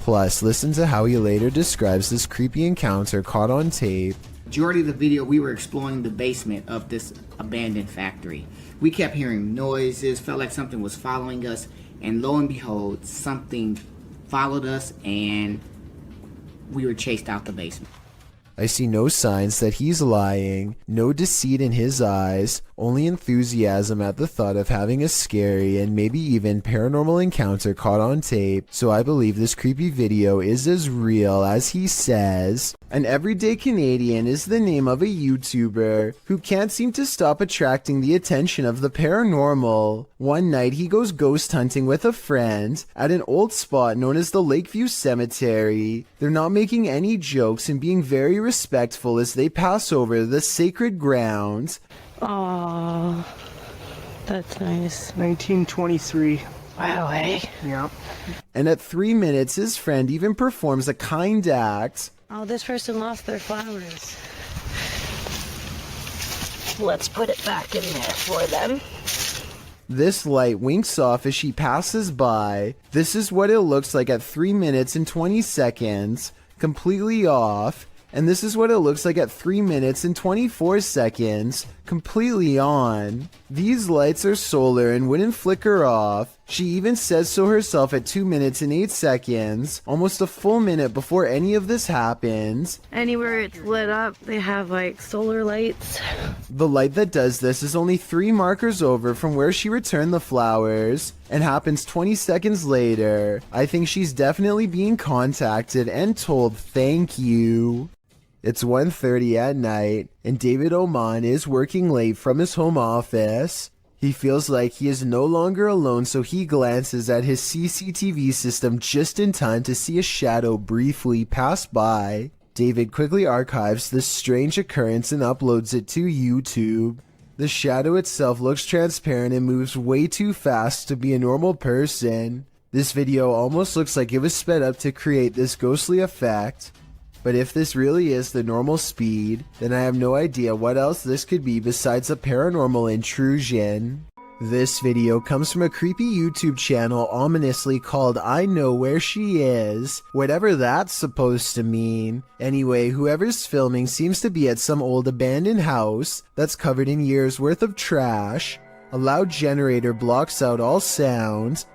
Plus, listen to how he later describes this creepy encounter caught on tape. Majority of the video, we were exploring the basement of this abandoned factory. We kept hearing noises, felt like something was following us, and lo and behold, something followed us and we were chased out the basement. I see no signs that he's lying, no deceit in his eyes, only enthusiasm at the thought of having a scary and maybe even paranormal encounter caught on tape, so I believe this creepy video is as real as he says. An everyday Canadian is the name of a YouTuber who can't seem to stop attracting the attention of the paranormal. One night he goes ghost hunting with a friend at an old spot known as the Lakeview Cemetery. They're not making any jokes and being very respectful as they pass over the sacred ground. Aww, that's nice. 1923. Wow, eh? Yeah. And at 3 minutes, his friend even performs a kind act. Oh, this person lost their flowers. Let's put it back in there for them. This light winks off as she passes by. This is what it looks like at 3 minutes and 20 seconds, completely off. And this is what it looks like at 3 minutes and 24 seconds, completely on. These lights are solar and wouldn't flicker off. She even says so herself at 2 minutes and 8 seconds, almost a full minute before any of this happens. Anywhere it's lit up, they have like solar lights. The light that does this is only 3 markers over from where she returned the flowers, and happens 20 seconds later. I think she's definitely being contacted and told thank you. It's 1:30 at night, and David Oman is working late from his home office. He feels like he is no longer alone, so he glances at his CCTV system just in time to see a shadow briefly pass by. David quickly archives this strange occurrence and uploads it to YouTube. The shadow itself looks transparent and moves way too fast to be a normal person. This video almost looks like it was sped up to create this ghostly effect. But if this really is the normal speed, then I have no idea what else this could be besides a paranormal intrusion. This video comes from a creepy YouTube channel ominously called I Know Where She Is, whatever that's supposed to mean. Anyway, whoever's filming seems to be at some old abandoned house that's covered in years worth of trash. A loud generator blocks out all sound.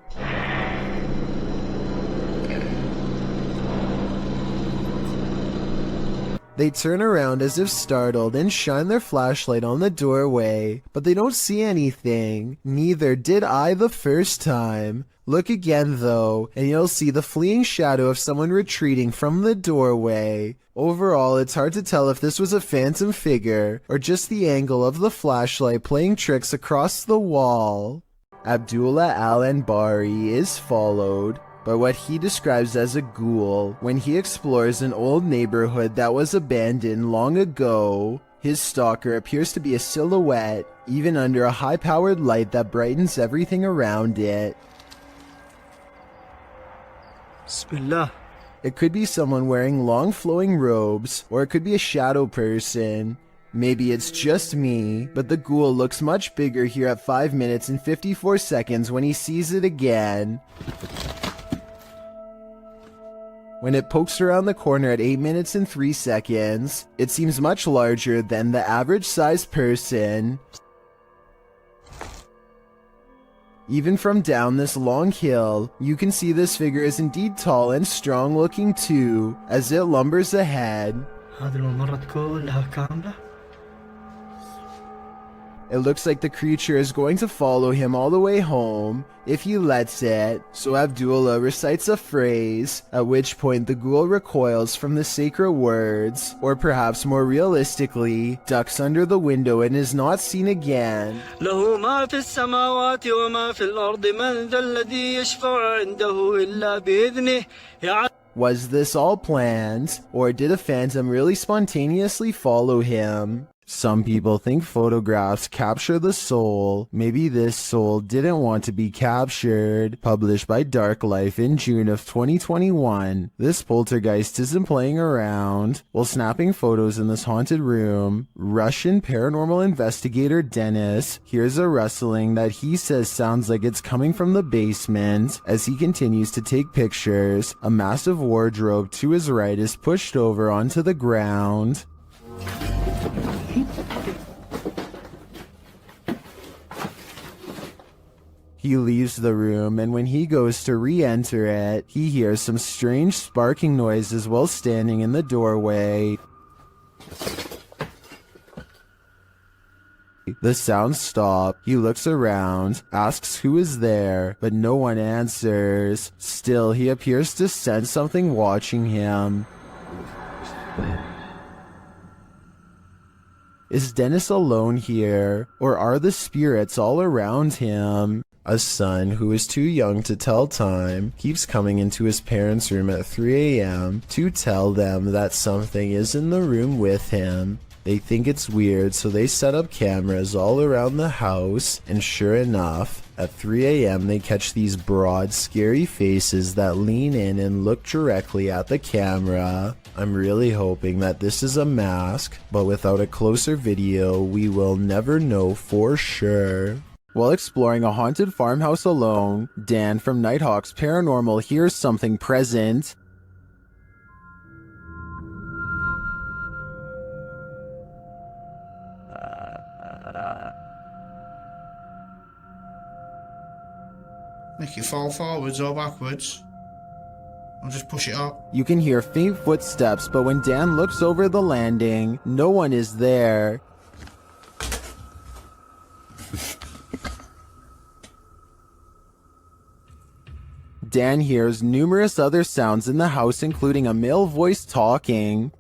They turn around as if startled and shine their flashlight on the doorway, but they don't see anything. Neither did I the first time. Look again though, and you'll see the fleeing shadow of someone retreating from the doorway. Overall, it's hard to tell if this was a phantom figure, or just the angle of the flashlight playing tricks across the wall. Abdullah Al-Anbari is followed by what he describes as a ghoul when he explores an old neighborhood that was abandoned long ago. His stalker appears to be a silhouette, even under a high-powered light that brightens everything around it. Bismillah. It could be someone wearing long flowing robes, or it could be a shadow person. Maybe it's just me, but the ghoul looks much bigger here at 5 minutes and 54 seconds when he sees it again. When it pokes around the corner at 8 minutes and 3 seconds, it seems much larger than the average sized person. Even from down this long hill, you can see this figure is indeed tall and strong looking too, as it lumbers ahead. It looks like the creature is going to follow him all the way home, if he lets it, so Abdullah recites a phrase, at which point the ghoul recoils from the sacred words, or perhaps more realistically, ducks under the window and is not seen again. Was this all planned, or did a phantom really spontaneously follow him? Some people think photographs capture the soul. Maybe this soul didn't want to be captured. Published by Dark Life in June of 2021, this poltergeist isn't playing around. While snapping photos in this haunted room, Russian paranormal investigator Dennis hears a rustling that he says sounds like it's coming from the basement. As he continues to take pictures, a massive wardrobe to his right is pushed over onto the ground. He leaves the room, and when he goes to re-enter it, he hears some strange sparking noises while standing in the doorway. The sounds stop. He looks around, asks who is there, but no one answers. Still, he appears to sense something watching him. Is Dennis alone here, or are the spirits all around him? A son who is too young to tell time keeps coming into his parents' room at 3 a.m. to tell them that something is in the room with him. They think it's weird, so they set up cameras all around the house, and sure enough, at 3 a.m. they catch these broad, scary faces that lean in and look directly at the camera. I'm really hoping that this is a mask, but without a closer video, we will never know for sure. While exploring a haunted farmhouse alone, Dan from Nighthawk's Paranormal hears something present. Make it fall forwards or backwards. I'll just push it up. You can hear faint footsteps, but when Dan looks over the landing, no one is there. Dan hears numerous other sounds in the house, including a male voice talking.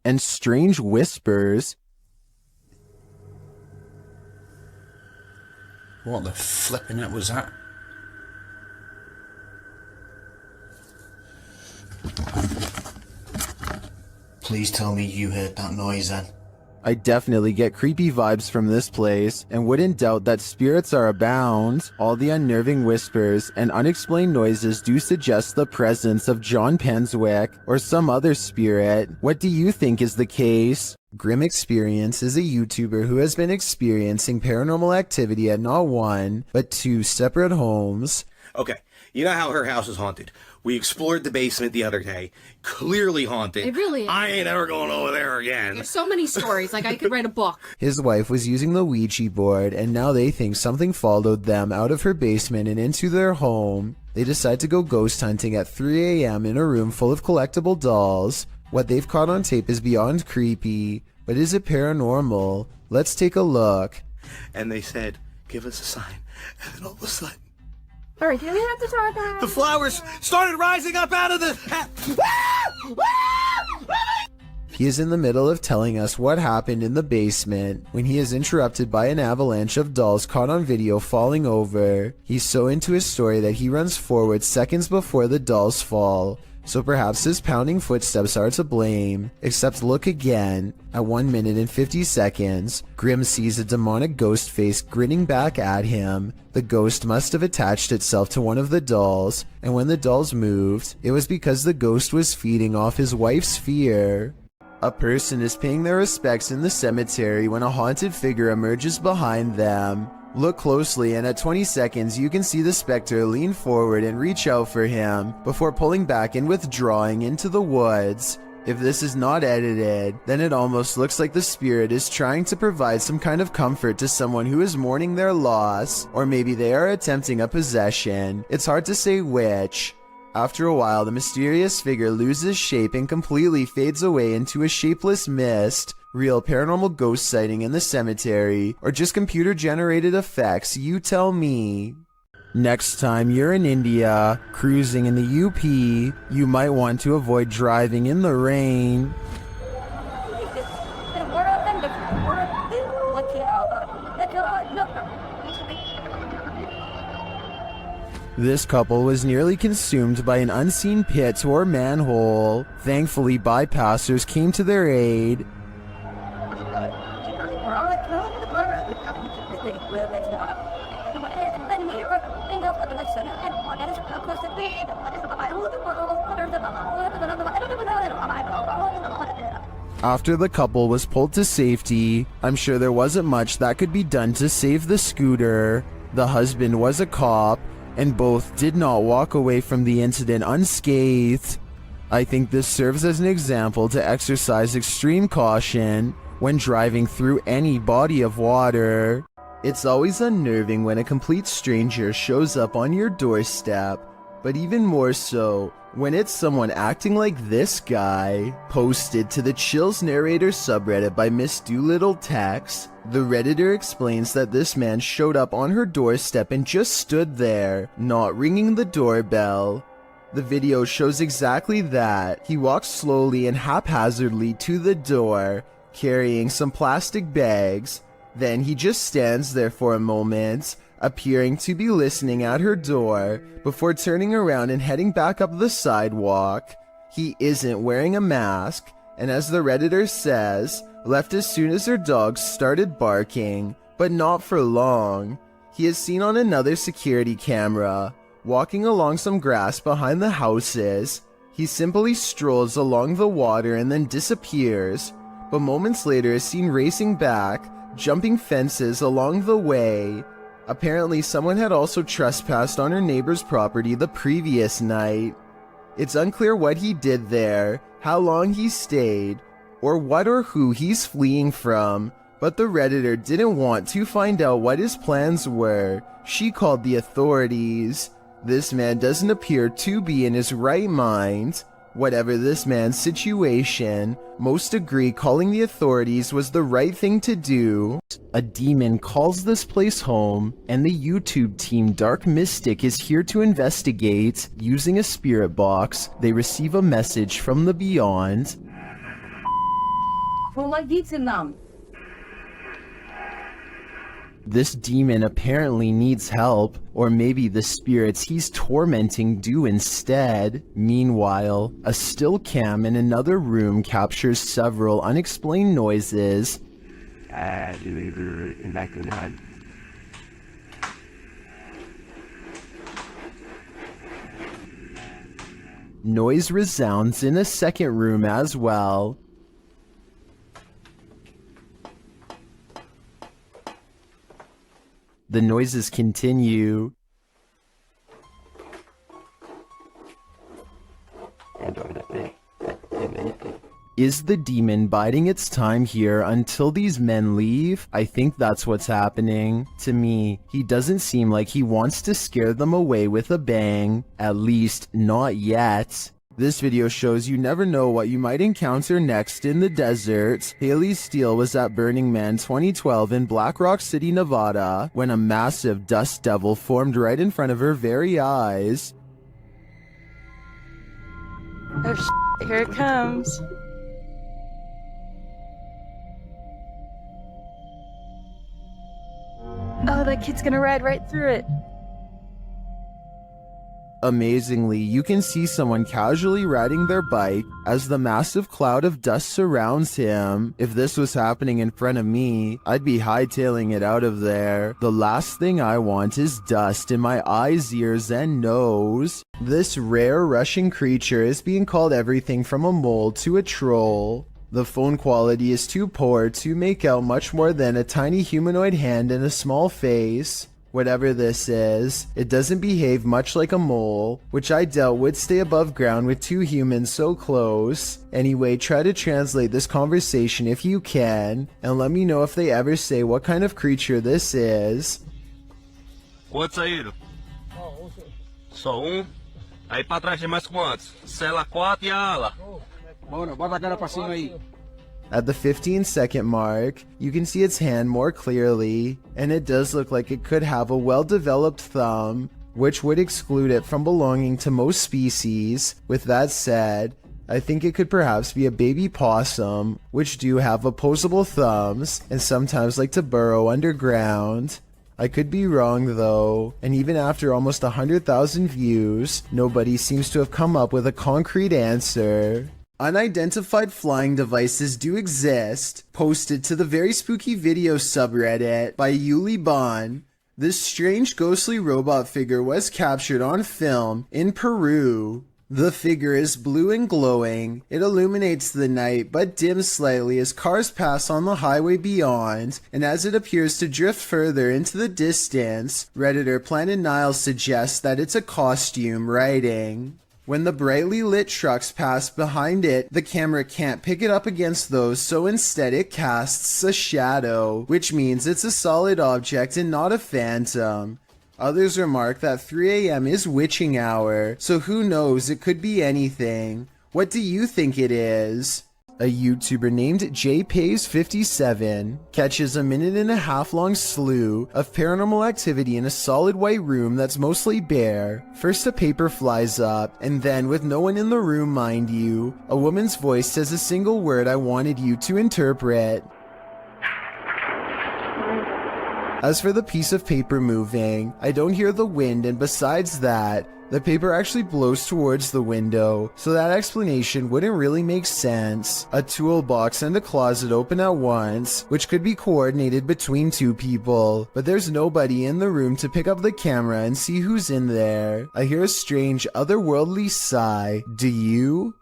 and strange whispers. What the flipping it was that? Please tell me you heard that noise then. I definitely get creepy vibes from this place, and wouldn't doubt that spirits are abound. All the unnerving whispers and unexplained noises do suggest the presence of John Penswick or some other spirit. What do you think is the case? Grim Experience is a YouTuber who has been experiencing paranormal activity at not one, but two separate homes. Okay, you know how her house is haunted. We explored the basement the other day. Clearly haunted. It really is. I ain't ever going over there again. There's so many stories, like I could write a book. His wife was using the Ouija board, and now they think something followed them out of her basement and into their home. They decide to go ghost hunting at 3 a.m. in a room full of collectible dolls. What they've caught on tape is beyond creepy, but is it paranormal? Let's take a look. And they said, give us a sign. And then all of a sudden, Alright, do we have to talk about the flowers started rising up out of the... He is in the middle of telling us what happened in the basement when he is interrupted by an avalanche of dolls caught on video falling over. He's so into his story that he runs forward seconds before the dolls fall. So perhaps his pounding footsteps are to blame, except look again. At 1 minute and 50 seconds, Grim sees a demonic ghost face grinning back at him. The ghost must have attached itself to one of the dolls, and when the dolls moved, it was because the ghost was feeding off his wife's fear. A person is paying their respects in the cemetery when a haunted figure emerges behind them. Look closely, and at 20 seconds you can see the specter lean forward and reach out for him before pulling back and withdrawing into the woods. If this is not edited, then it almost looks like the spirit is trying to provide some kind of comfort to someone who is mourning their loss, or maybe they are attempting a possession. It's hard to say which. After a while, the mysterious figure loses shape and completely fades away into a shapeless mist. Real paranormal ghost sighting in the cemetery, or just computer-generated effects, you tell me. Next time you're in India, cruising in the UP, you might want to avoid driving in the rain. This couple was nearly consumed by an unseen pit or manhole. Thankfully, bypassers came to their aid. After the couple was pulled to safety, I'm sure there wasn't much that could be done to save the scooter. The husband was a cop, and both did not walk away from the incident unscathed. I think this serves as an example to exercise extreme caution when driving through any body of water. It's always unnerving when a complete stranger shows up on your doorstep, but even more so when it's someone acting like this guy. Posted to the Chills Narrator subreddit by Miss Doolittle Tex, the Redditor explains that this man showed up on her doorstep and just stood there, not ringing the doorbell. The video shows exactly that. He walks slowly and haphazardly to the door, carrying some plastic bags. Then he just stands there for a moment, appearing to be listening at her door, before turning around and heading back up the sidewalk. He isn't wearing a mask, and as the Redditor says, left as soon as her dogs started barking, but not for long. He is seen on another security camera, walking along some grass behind the houses. He simply strolls along the water and then disappears, but moments later is seen racing back, jumping fences along the way. Apparently someone had also trespassed on her neighbor's property the previous night. It's unclear what he did there, how long he stayed, or what or who he's fleeing from, but the Redditor didn't want to find out what his plans were. She called the authorities. This man doesn't appear to be in his right mind. Whatever this man's situation, most agree calling the authorities was the right thing to do. A demon calls this place home, and the YouTube team Dark Mystic is here to investigate. Using a spirit box, they receive a message from the beyond. This demon apparently needs help, or maybe the spirits he's tormenting do instead. Meanwhile, a still cam in another room captures several unexplained noises. Noise resounds in a second room as well. The noises continue. Is the demon biding its time here until these men leave? I think that's what's happening. To me, he doesn't seem like he wants to scare them away with a bang. At least, not yet. This video shows you never know what you might encounter next in the desert. Haley Steele was at Burning Man 2012 in Black Rock City, Nevada, when a massive dust devil formed right in front of her very eyes. Oh shit, here it comes. Oh, that kid's gonna ride right through it. Amazingly, you can see someone casually riding their bike as the massive cloud of dust surrounds him. If this was happening in front of me, I'd be hightailing it out of there. The last thing I want is dust in my eyes, ears, and nose. This rare Russian creature is being called everything from a mole to a troll. The phone quality is too poor to make out much more than a tiny humanoid hand and a small face. Whatever this is, it doesn't behave much like a mole, which I doubt would stay above ground with two humans so close. Anyway, try to translate this conversation if you can, and let me know if they ever say what kind of creature this is. Quantos saíram? Só Aí pra trás tem mais quantos? Cela 4 e a ala. Bora, bota a cara pra cima aí. At the 15-second mark, you can see its hand more clearly, and it does look like it could have a well-developed thumb, which would exclude it from belonging to most species. With that said, I think it could perhaps be a baby possum, which do have opposable thumbs, and sometimes like to burrow underground. I could be wrong though, and even after almost 100,000 views, nobody seems to have come up with a concrete answer. Unidentified flying devices do exist, posted to the Very Spooky Video subreddit by Yuli Bon. This strange ghostly robot figure was captured on film in Peru. The figure is blue and glowing. It illuminates the night but dims slightly as cars pass on the highway beyond, and as it appears to drift further into the distance, Redditor Planet Nile suggests that it's a costume writing. When the brightly lit trucks pass behind it, the camera can't pick it up against those, so instead it casts a shadow, which means it's a solid object and not a phantom. Others remark that 3 AM is witching hour, so who knows, it could be anything. What do you think it is? A YouTuber named JPays57 catches a 1.5 minute long slew of paranormal activity in a solid white room that's mostly bare. First a paper flies up, and then, with no one in the room mind you, a woman's voice says a single word I wanted you to interpret. As for the piece of paper moving, I don't hear the wind, and besides that, the paper actually blows towards the window, so that explanation wouldn't really make sense. A toolbox and a closet open at once, which could be coordinated between two people, but there's nobody in the room to pick up the camera and see who's in there. I hear a strange, otherworldly sigh. Do you?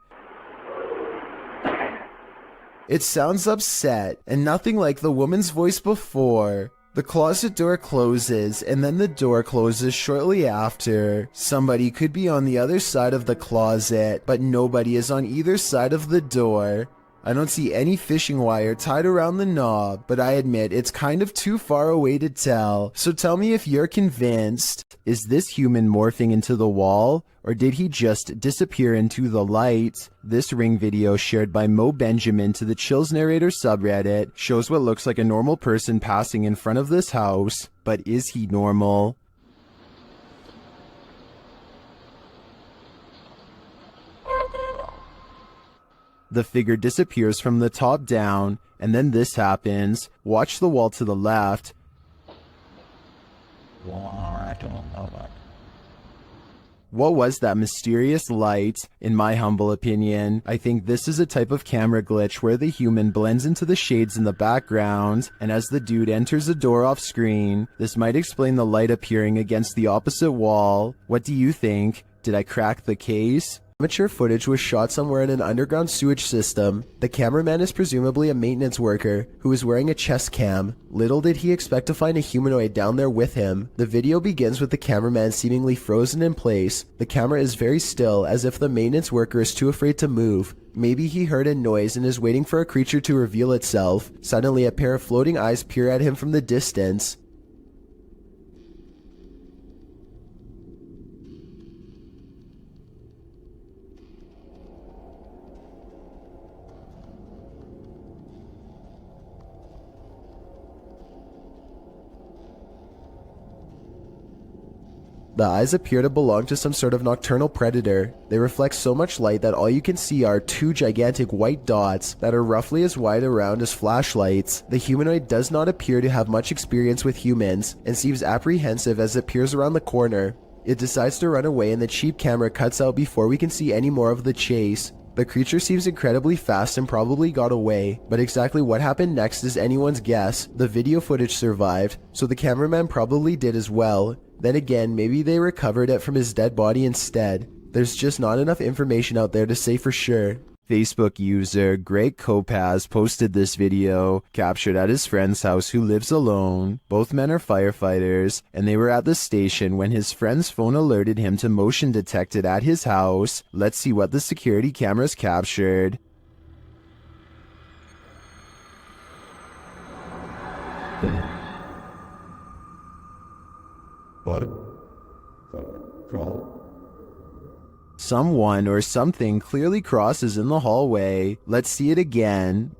It sounds upset, and nothing like the woman's voice before. The closet door closes, and then the door closes shortly after. Somebody could be on the other side of the closet, but nobody is on either side of the door. I don't see any fishing wire tied around the knob, but I admit it's kind of too far away to tell. So tell me if you're convinced. Is this human morphing into the wall, or did he just disappear into the light? This ring video shared by Mo Benjamin to the Chills Narrator subreddit shows what looks like a normal person passing in front of this house, but is he normal? The figure disappears from the top down, and then this happens. Watch the wall to the left. What was that mysterious light? In my humble opinion, I think this is a type of camera glitch where the human blends into the shades in the background, and as the dude enters a door off screen, this might explain the light appearing against the opposite wall. What do you think? Did I crack the case? Amateur footage was shot somewhere in an underground sewage system. The cameraman is presumably a maintenance worker who is wearing a chest cam. Little did he expect to find a humanoid down there with him. The video begins with the cameraman seemingly frozen in place. The camera is very still, as if the maintenance worker is too afraid to move. Maybe he heard a noise and is waiting for a creature to reveal itself. Suddenly, a pair of floating eyes peer at him from the distance. The eyes appear to belong to some sort of nocturnal predator. They reflect so much light that all you can see are two gigantic white dots that are roughly as wide around as flashlights. The humanoid does not appear to have much experience with humans and seems apprehensive as it peers around the corner. It decides to run away and the cheap camera cuts out before we can see any more of the chase. The creature seems incredibly fast and probably got away, but exactly what happened next is anyone's guess. The video footage survived, so the cameraman probably did as well. Then again, maybe they recovered it from his dead body instead. There's just not enough information out there to say for sure. Facebook user Greg Kopaz posted this video, captured at his friend's house who lives alone. Both men are firefighters, and they were at the station when his friend's phone alerted him to motion detected at his house. Let's see what the security cameras captured. Someone or something clearly crosses in the hallway. Let's see it again.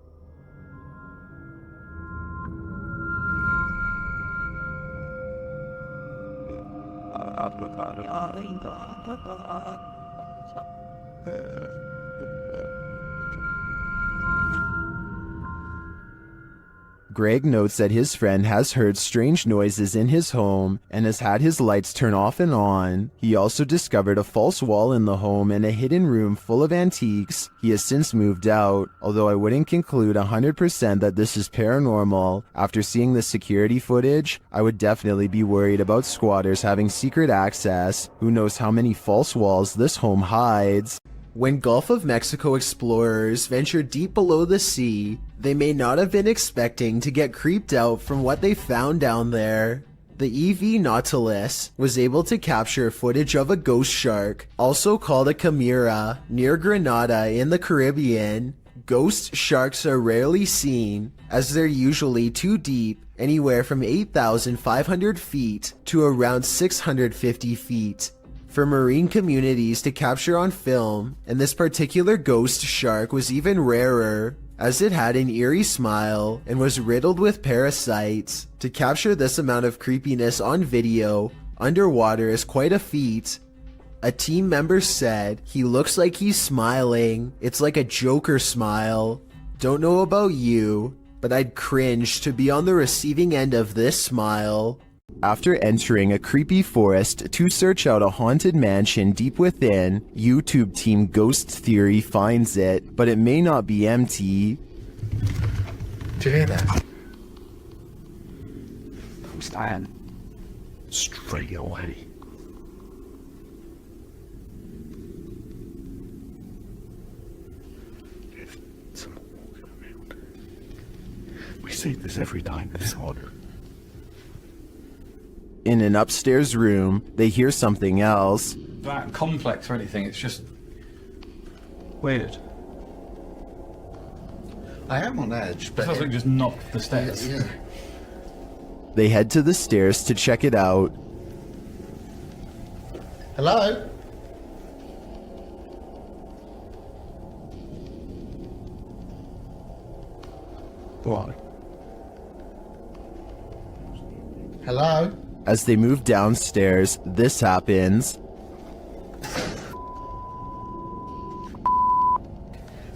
Greg notes that his friend has heard strange noises in his home and has had his lights turn off and on. He also discovered a false wall in the home and a hidden room full of antiques. He has since moved out, although I wouldn't conclude 100% that this is paranormal. After seeing the security footage, I would definitely be worried about squatters having secret access. Who knows how many false walls this home hides? When Gulf of Mexico explorers venture deep below the sea, they may not have been expecting to get creeped out from what they found down there. The EV Nautilus was able to capture footage of a ghost shark, also called a chimera, near Grenada in the Caribbean. Ghost sharks are rarely seen, as they're usually too deep, anywhere from 8,500 feet to around 650 feet. For marine communities to capture on film, and this particular ghost shark was even rarer, as it had an eerie smile and was riddled with parasites. To capture this amount of creepiness on video, underwater is quite a feat. A team member said, "He looks like he's smiling. It's like a Joker smile." Don't know about you, but I'd cringe to be on the receiving end of this smile. After entering a creepy forest to search out a haunted mansion deep within, YouTube team Ghost Theory finds it, but it may not be empty. Did you hear that? I'm staying straight away. There's someone walking around. We see this every time this order. In an upstairs room, they hear something else. That complex or anything, it's just weird. I am on edge, but... It feels like just knocked the stairs. Yeah. They head to the stairs to check it out. Hello? What? Hello? As they move downstairs, this happens.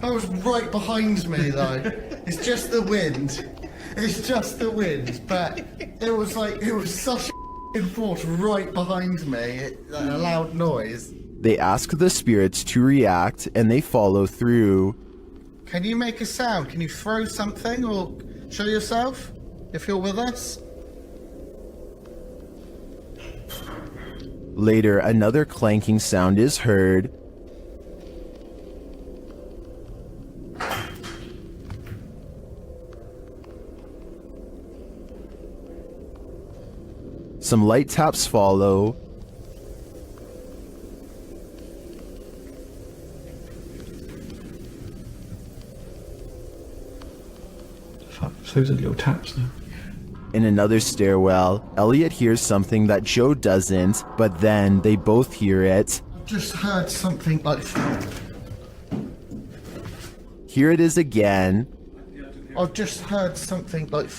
That was right behind me, though. It's just the wind. It's just the wind, but it was such a force right behind me, a loud noise. They ask the spirits to react, and they follow through. Can you make a sound? Can you throw something or show yourself if you're with us? Later, another clanking sound is heard. Some light taps follow. Fuck, so those are little taps now. In another stairwell, Elliot hears something that Joe doesn't, but then they both hear it. Just heard something like... Here it is again. I've just heard something like...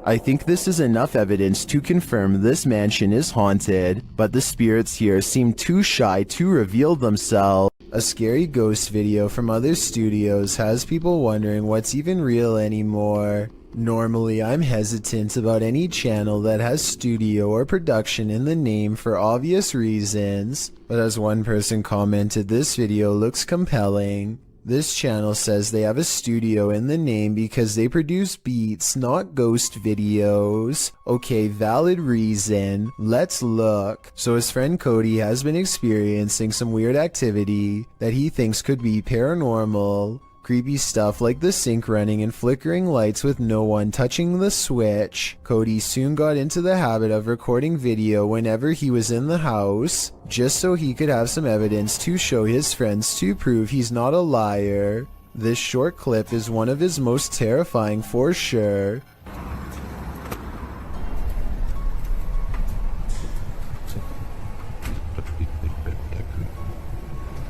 I think this is enough evidence to confirm this mansion is haunted, but the spirits here seem too shy to reveal themselves. A scary ghost video from other studios has people wondering what's even real anymore. Normally, I'm hesitant about any channel that has studio or production in the name for obvious reasons, but as one person commented, this video looks compelling. This channel says they have a studio in the name because they produce beats, not ghost videos. Okay, valid reason. Let's look. So his friend Cody has been experiencing some weird activity that he thinks could be paranormal. Creepy stuff like the sink running and flickering lights with no one touching the switch. Cody soon got into the habit of recording video whenever he was in the house, just so he could have some evidence to show his friends to prove he's not a liar. This short clip is one of his most terrifying for sure.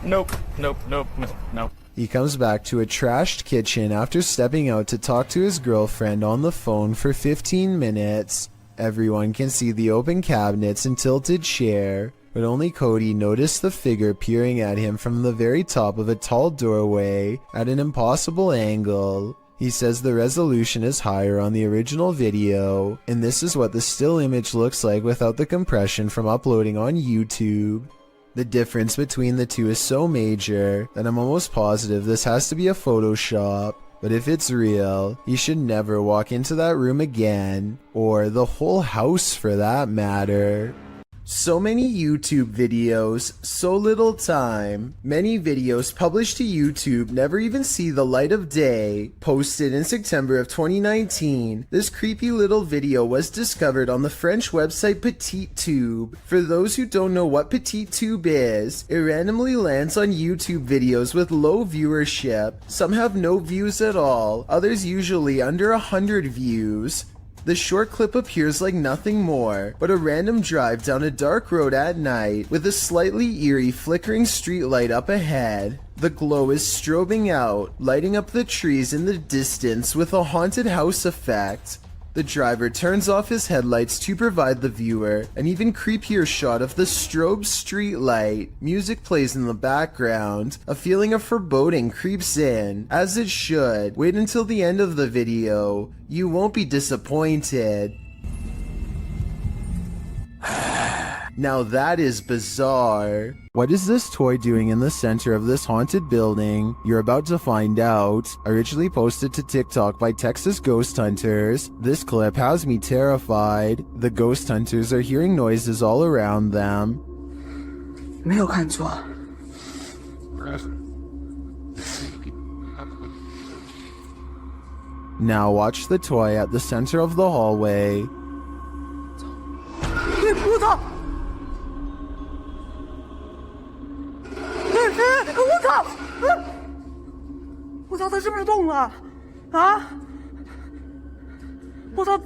Nope. He comes back to a trashed kitchen after stepping out to talk to his girlfriend on the phone for 15 minutes. Everyone can see the open cabinets and tilted chair, but only Cody noticed the figure peering at him from the very top of a tall doorway at an impossible angle. He says the resolution is higher on the original video, and this is what the still image looks like without the compression from uploading on YouTube. The difference between the two is so major that I'm almost positive this has to be a Photoshop. But if it's real, you should never walk into that room again, or the whole house for that matter. So many YouTube videos, so little time. Many videos published to YouTube never even see the light of day. Posted in September of 2019, this creepy little video was discovered on the French website PetitTube. For those who don't know what PetitTube is, it randomly lands on YouTube videos with low viewership. Some have no views at all, others usually under 100 views. The short clip appears like nothing more but a random drive down a dark road at night with a slightly eerie flickering streetlight up ahead. The glow is strobing out, lighting up the trees in the distance with a haunted house effect. The driver turns off his headlights to provide the viewer an even creepier shot of the strobe streetlight. Music plays in the background. A feeling of foreboding creeps in, as it should. Wait until the end of the video. You won't be disappointed. Now that is bizarre. What is this toy doing in the center of this haunted building? You're about to find out. Originally posted to TikTok by Texas ghost hunters, this clip has me terrified. The ghost hunters are hearing noises all around them. 没有看错。 Now watch the toy at the center of the hallway. 我操！我靠！是不是动了？啊？我操！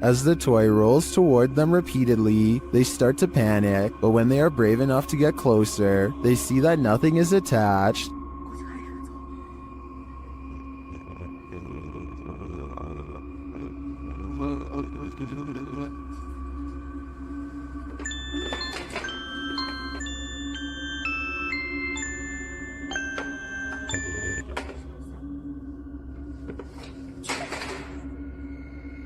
As the toy rolls toward them repeatedly, they start to panic, but when they are brave enough to get closer, they see that nothing is attached.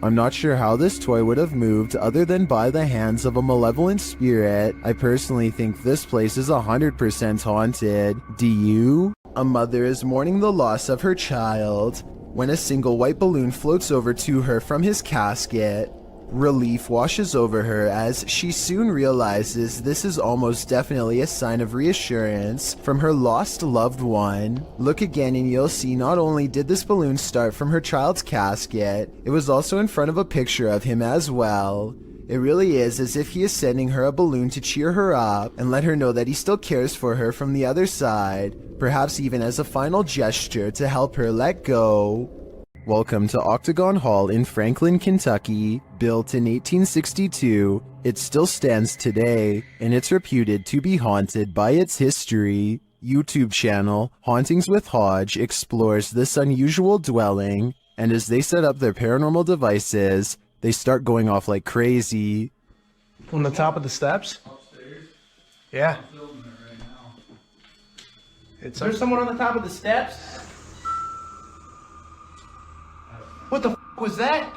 I'm not sure how this toy would have moved other than by the hands of a malevolent spirit. I personally think this place is 100% haunted. Do you? A mother is mourning the loss of her child when a single white balloon floats over to her from his casket. Relief washes over her as she soon realizes this is almost definitely a sign of reassurance from her lost loved one. Look again and you'll see not only did this balloon start from her child's casket, it was also in front of a picture of him as well. It really is as if he is sending her a balloon to cheer her up and let her know that he still cares for her from the other side, perhaps even as a final gesture to help her let go. Welcome to Octagon Hall in Franklin, Kentucky. Built in 1862, it still stands today, and it's reputed to be haunted by its history. YouTube channel Hauntings with Hodge explores this unusual dwelling, and as they set up their paranormal devices, they start going off like crazy. On the top of the steps? Yeah. There's someone on the top of the steps? What the f was that?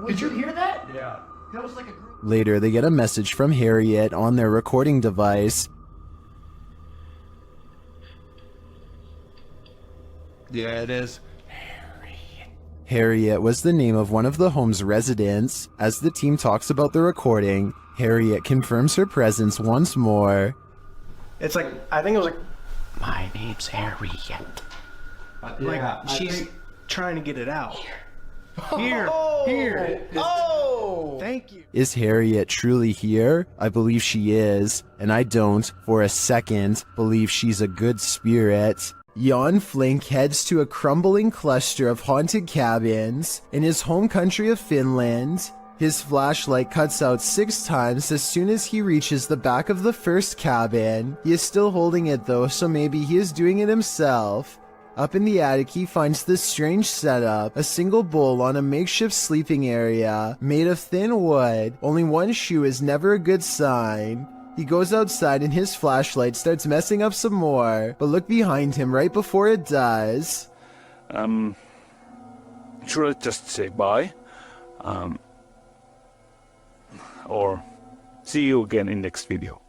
Did you hear that? Yeah. That was like a group. Later, they get a message from Harriet on their recording device. Yeah, it is. Harriet was the name of one of the home's residents. As the team talks about the recording, Harriet confirms her presence once more. It's like, I think it was like, my name's Harriet. Like, she's trying to get it out. Here. Oh! Thank you. Is Harriet truly here? I believe she is, and I don't, for a second, believe she's a good spirit. Jan Flink heads to a crumbling cluster of haunted cabins in his home country of Finland. His flashlight cuts out 6 times as soon as he reaches the back of the first cabin. He is still holding it though, so maybe he is doing it himself. Up in the attic, he finds this strange setup, a single bowl on a makeshift sleeping area made of thin wood. Only one shoe is never a good sign. He goes outside and his flashlight starts messing up some more, but look behind him right before it does. Should I just say bye? Or see you again in next video.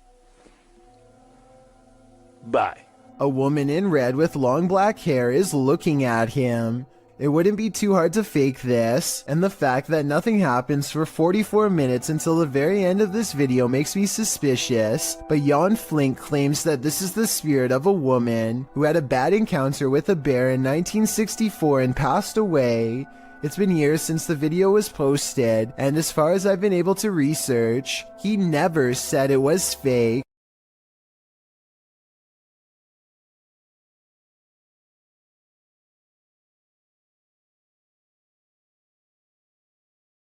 Bye. A woman in red with long black hair is looking at him. It wouldn't be too hard to fake this, and the fact that nothing happens for 44 minutes until the very end of this video makes me suspicious, but Jan Flink claims that this is the spirit of a woman who had a bad encounter with a bear in 1964 and passed away. It's been years since the video was posted, and as far as I've been able to research, he never said it was fake.